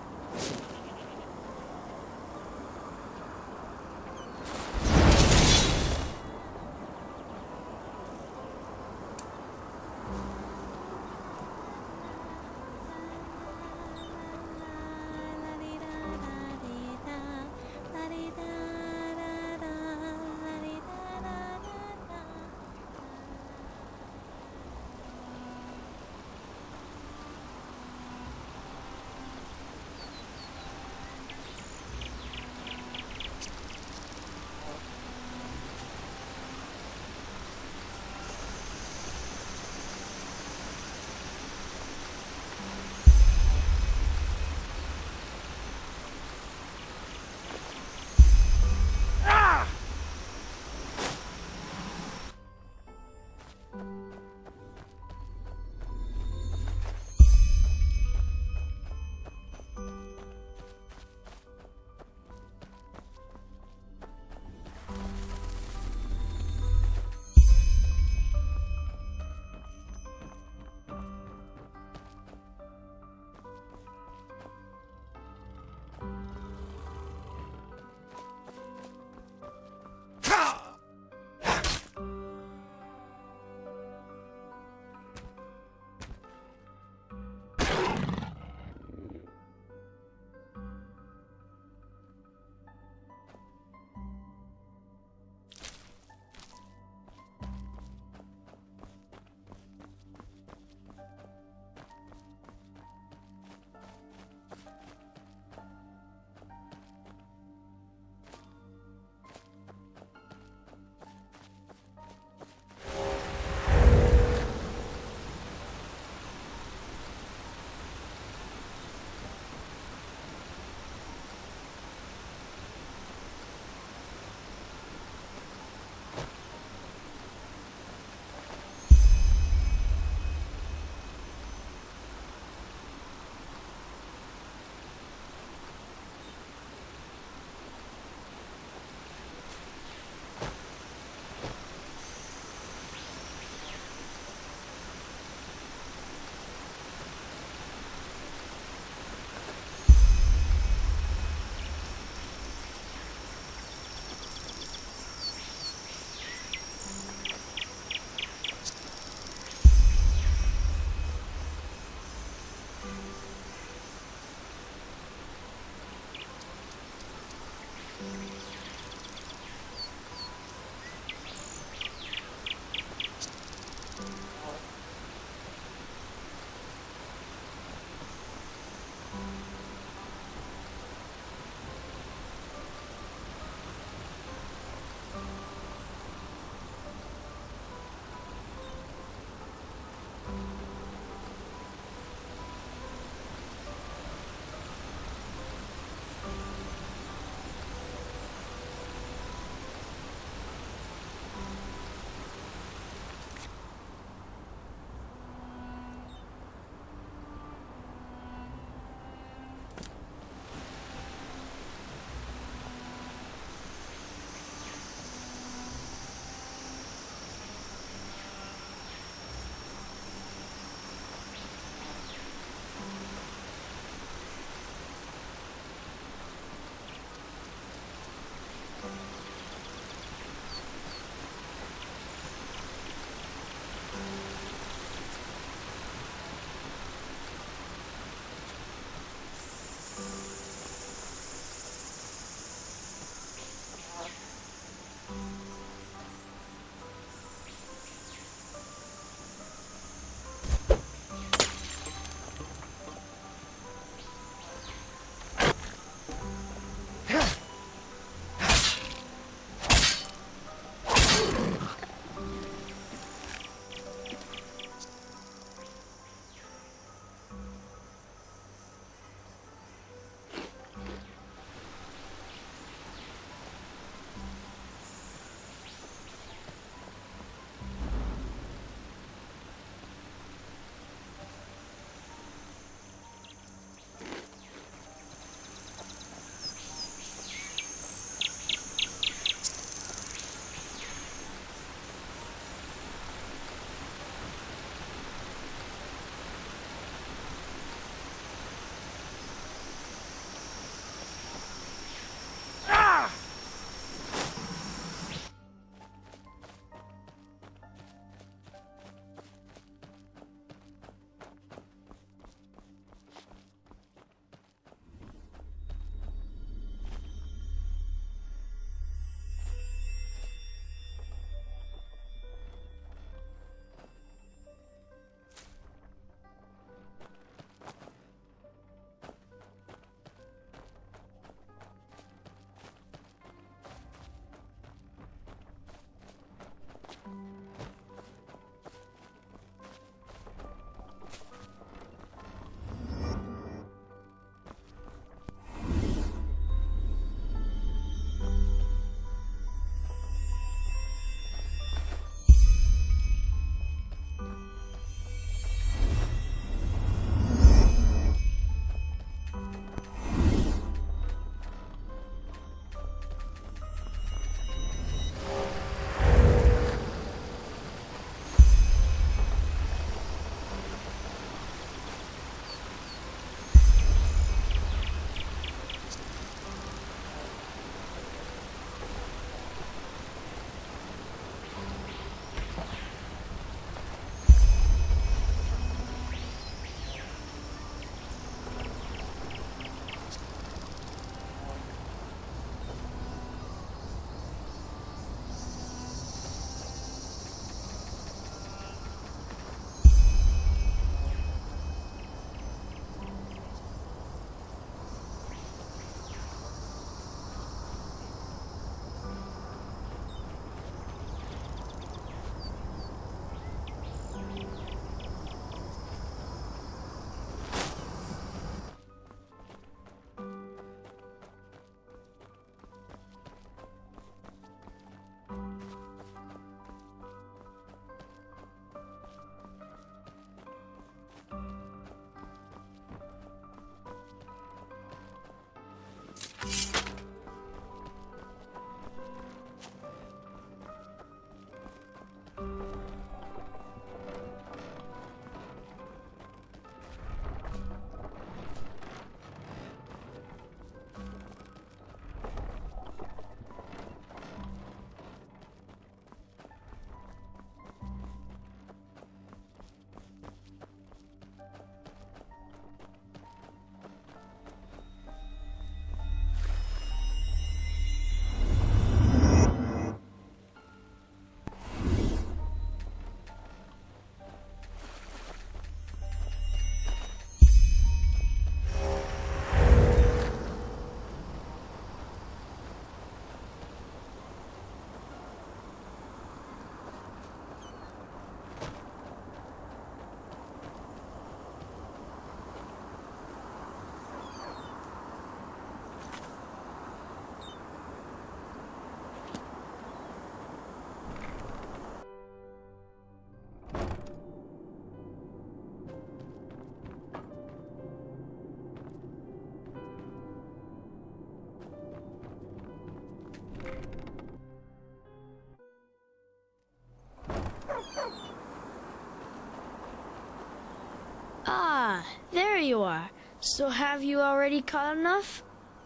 There you are. So have you already caught enough?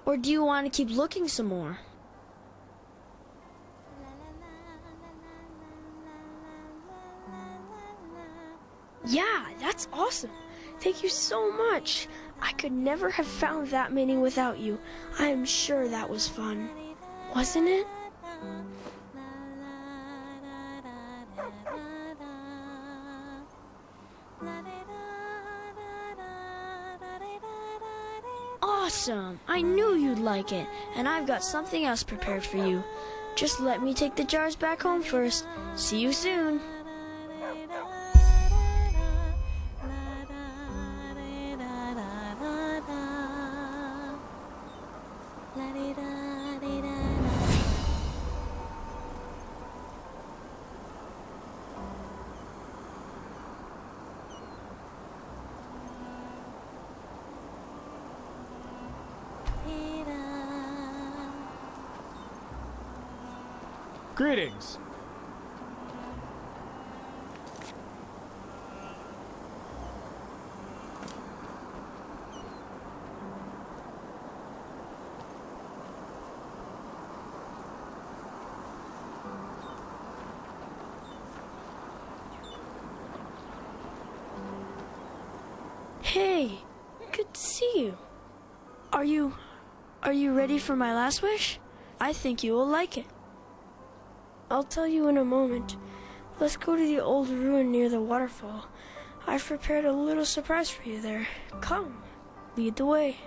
Or do you want to keep looking some more? Yeah, that's awesome. Thank you so much. I could never have found that many without you. I am sure that was fun. Wasn't it? Awesome! I knew you'd like it, and I've got something else prepared for you. Just let me take the jars back home first. See you soon. Greetings. Hey, good to see you. Are you ready for my last wish? I think you will like it. I'll tell you in a moment. Let's go to the old ruin near the waterfall. I've prepared a little surprise for you there. Come, lead the way.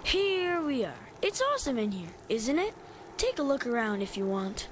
Here we are. It's awesome in here, isn't it? Take a look around if you want.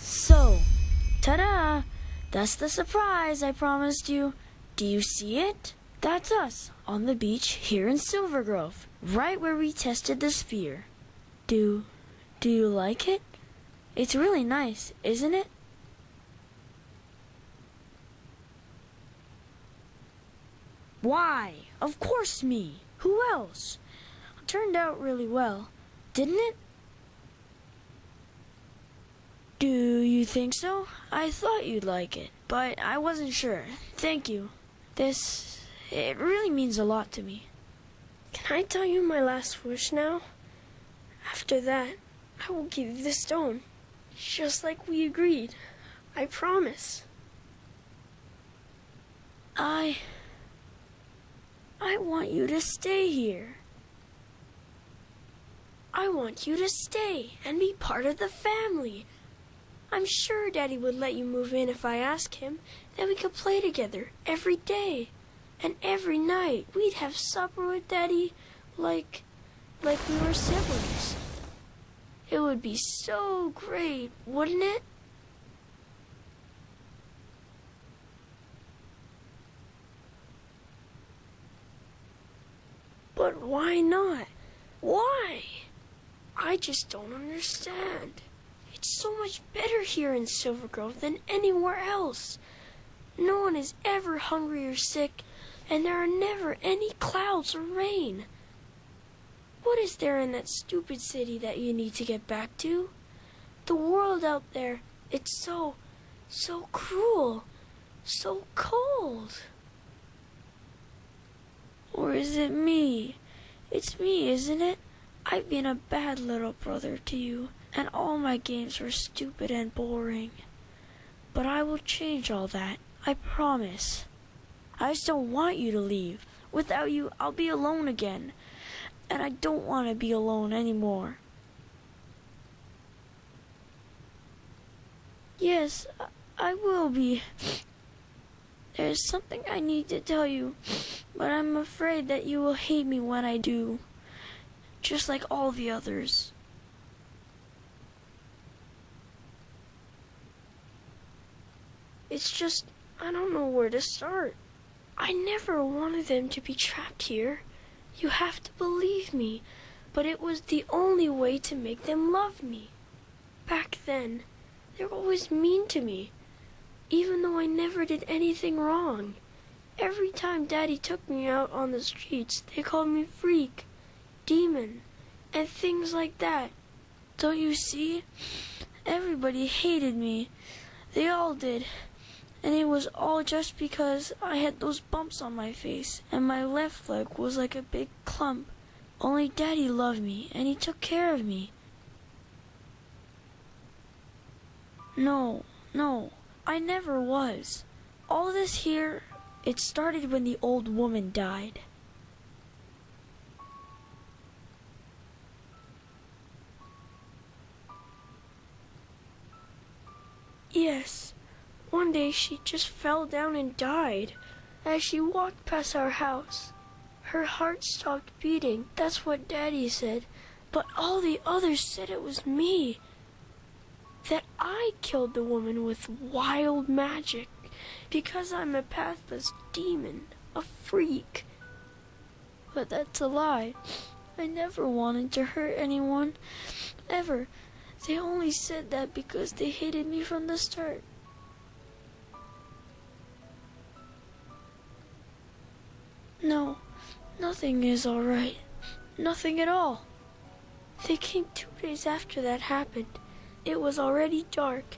So, ta-da! That's the surprise I promised you. Do you see it? That's us, on the beach here in Silver Grove, right where we tested the sphere. Do you like it? It's really nice, isn't it? Why? Of course me. Who else? Turned out really well, didn't it? Do you think so? I thought you'd like it, but I wasn't sure. Thank you. It really means a lot to me. Can I tell you my last wish now? After that, I will give you the stone, just like we agreed. I promise. I want you to stay here. I want you to stay and be part of the family. I'm sure Daddy would let you move in if I asked him. Then we could play together every day. And every night we'd have supper with Daddy like we were siblings. It would be so great, wouldn't it? But why not? Why? I just don't understand. It's so much better here in Silver Grove than anywhere else. No one is ever hungry or sick, and there are never any clouds or rain. What is there in that stupid city that you need to get back to? The world out there, it's so cruel, so cold. Or is it me? It's me, isn't it? I've been a bad little brother to you, and all my games were stupid and boring. But I will change all that, I promise. I just don't want you to leave. Without you, I'll be alone again. And I don't want to be alone anymore. Yes, I will be. There's something I need to tell you, but I'm afraid that you will hate me when I do. Just like all the others. It's just, I don't know where to start. I never wanted them to be trapped here. You have to believe me, but it was the only way to make them love me. Back then, they were always mean to me, even though I never did anything wrong. Every time Daddy took me out on the streets, they called me freak, demon, and things like that. Don't you see? Everybody hated me. They all did. And it was all just because I had those bumps on my face, and my left leg was like a big clump. Only Daddy loved me, and he took care of me. No, I never was. All this here, it started when the old woman died. Yes. One day she just fell down and died as she walked past our house. Her heart stopped beating, that's what Daddy said, but all the others said it was me. That I killed the woman with wild magic because I'm a pathless demon, a freak. But that's a lie. I never wanted to hurt anyone, ever. They only said that because they hated me from the start. No, nothing is all right. Nothing at all. They came 2 days after that happened. It was already dark,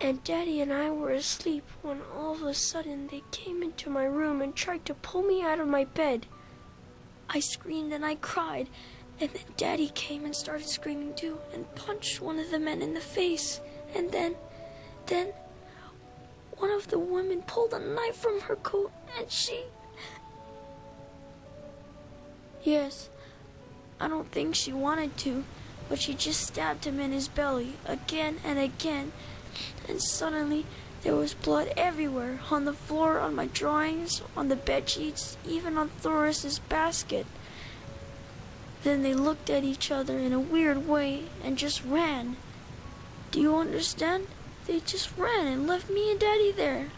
and Daddy and I were asleep when all of a sudden they came into my room and tried to pull me out of my bed. I screamed and I cried, and then Daddy came and started screaming too and punched one of the men in the face. And then one of the women pulled a knife from her coat and she... Yes, I don't think she wanted to, but she just stabbed him in his belly again and again, and suddenly there was blood everywhere, on the floor, on my drawings, on the bedsheets, even on Thoris's basket. Then they looked at each other in a weird way and just ran. Do you understand? They just ran and left me and Daddy there.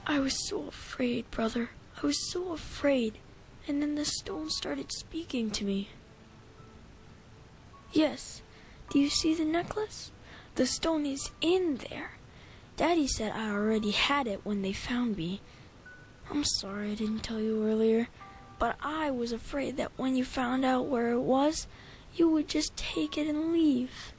I was so afraid, brother. I was so afraid. And then the stone started speaking to me. Yes. Do you see the necklace? The stone is in there. Daddy said I already had it when they found me. I'm sorry I didn't tell you earlier, but I was afraid that when you found out where it was, you would just take it and leave.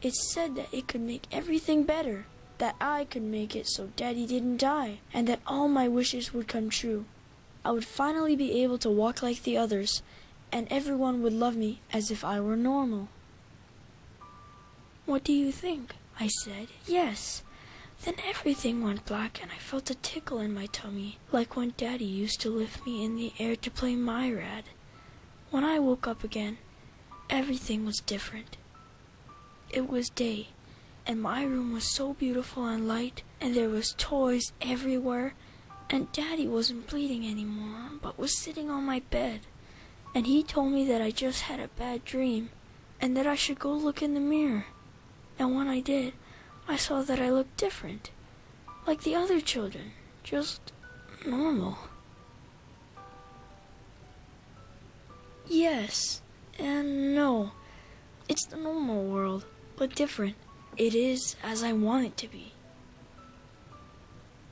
It said that it could make everything better, that I could make it so Daddy didn't die, and that all my wishes would come true. I would finally be able to walk like the others, and everyone would love me as if I were normal. What do you think? I said, yes. Then everything went black and I felt a tickle in my tummy, like when Daddy used to lift me in the air to play Myrad. When I woke up again, everything was different. It was day, and my room was so beautiful and light, and there was toys everywhere, and Daddy wasn't bleeding anymore, but was sitting on my bed. And he told me that I just had a bad dream, and that I should go look in the mirror. And when I did, I saw that I looked different, like the other children, just normal. Yes and no. It's the normal world, but different. It is as I want it to be.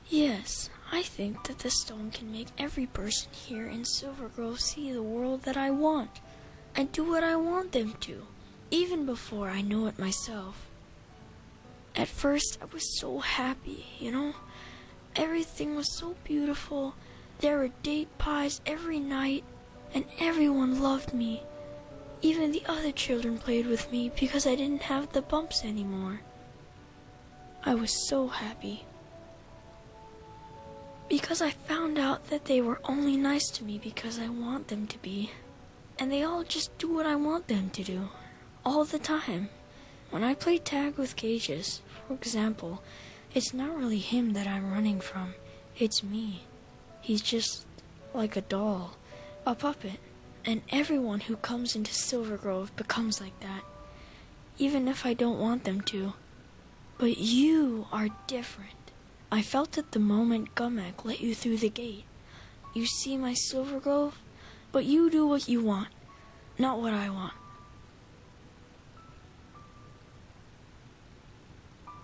Yes, I think that the stone can make every person here in Silver Grove see the world that I want, and do what I want them to, even before I know it myself. At first, I was so happy, you know? Everything was so beautiful. There were date pies every night, and everyone loved me. Even the other children played with me because I didn't have the bumps anymore. I was so happy. Because I found out that they were only nice to me because I want them to be. And they all just do what I want them to do, all the time. When I play tag with Cages, for example, it's not really him that I'm running from, it's me. He's just like a doll, a puppet, and everyone who comes into Silver Grove becomes like that, even if I don't want them to. But you are different. I felt it the moment Gumek let you through the gate. You see my Silver Grove, but you do what you want, not what I want.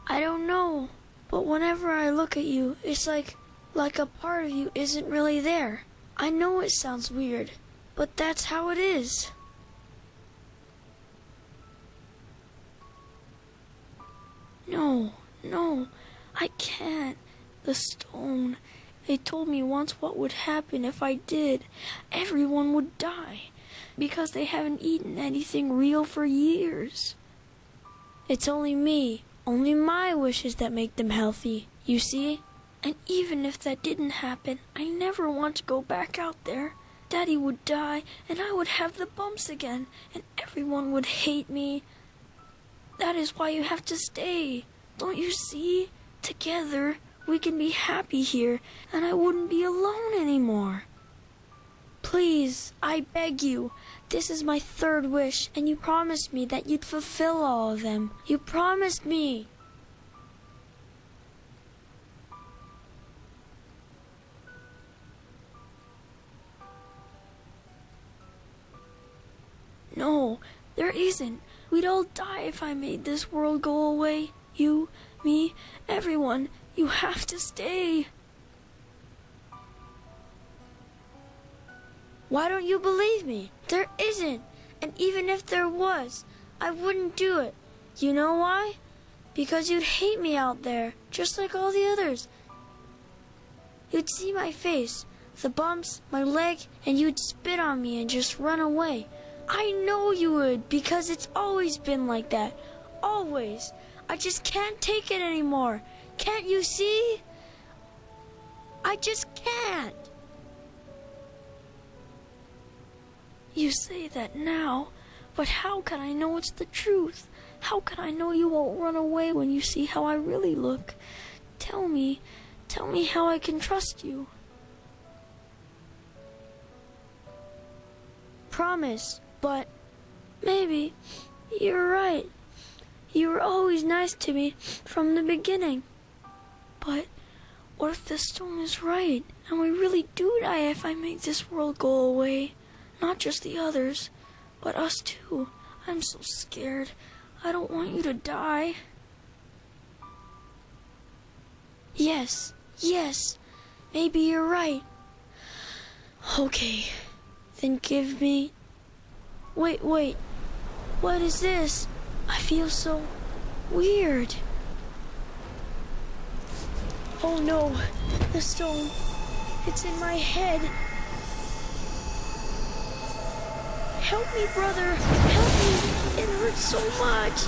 I don't know, but whenever I look at you, it's like a part of you isn't really there. I know it sounds weird, but that's how it is. No, I can't. The stone. They told me once what would happen if I did. Everyone would die, because they haven't eaten anything real for years. It's only me. Only my wishes that make them healthy, you see? And even if that didn't happen, I never want to go back out there. Daddy would die, and I would have the bumps again, and everyone would hate me. That is why you have to stay. Don't you see? Together, we can be happy here, and I wouldn't be alone anymore. Please, I beg you. This is my third wish, and you promised me that you'd fulfill all of them. You promised me. No, there isn't. We'd all die if I made this world go away. You, me, everyone. You have to stay. Why don't you believe me? There isn't. And even if there was, I wouldn't do it. You know why? Because you'd hate me out there, just like all the others. You'd see my face, the bumps, my leg, and you'd spit on me and just run away. I know you would, because it's always been like that. Always. I just can't take it anymore. Can't you see? I just can't. You say that now, but how can I know it's the truth? How can I know you won't run away when you see how I really look? Tell me how I can trust you. Promise, but maybe you're right. You were always nice to me from the beginning. But what if the stone is right, and we really do die if I make this world go away? Not just the others, but us too. I'm so scared. I don't want you to die. Yes, maybe you're right. Okay, then give me... Wait, what is this? I feel so weird. Oh no, the stone. It's in my head. Help me, brother. Help me. It hurts so much.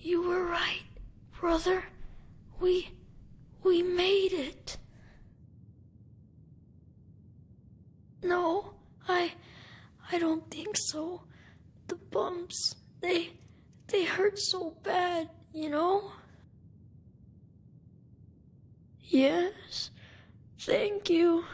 You were right, brother. We made it. No, I don't think so. The bumps, they hurt so bad, you know? Yes, thank you.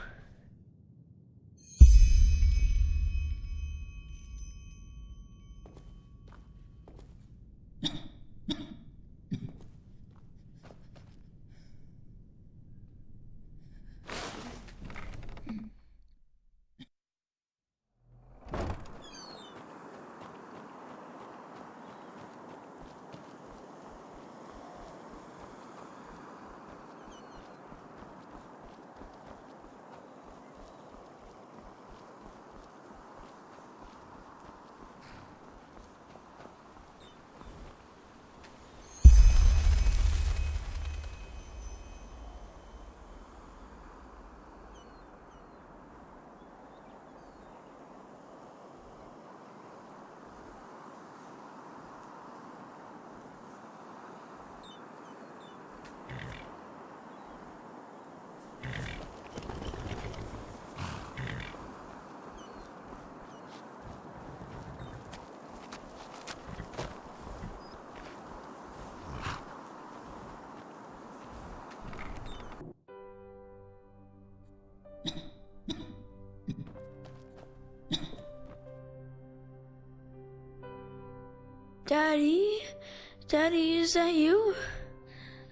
Daddy, is that you?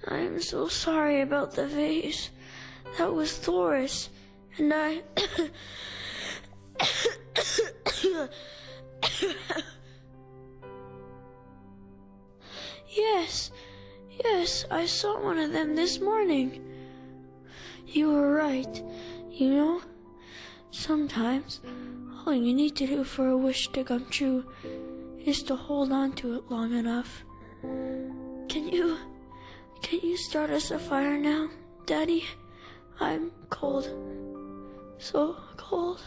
I'm so sorry about the vase. That was Thoris, and I... Yes, I saw one of them this morning. You were right. You know, sometimes all you need to do for a wish to come true is to hold on to it long enough. Can you start us a fire now, Daddy? I'm cold. So cold.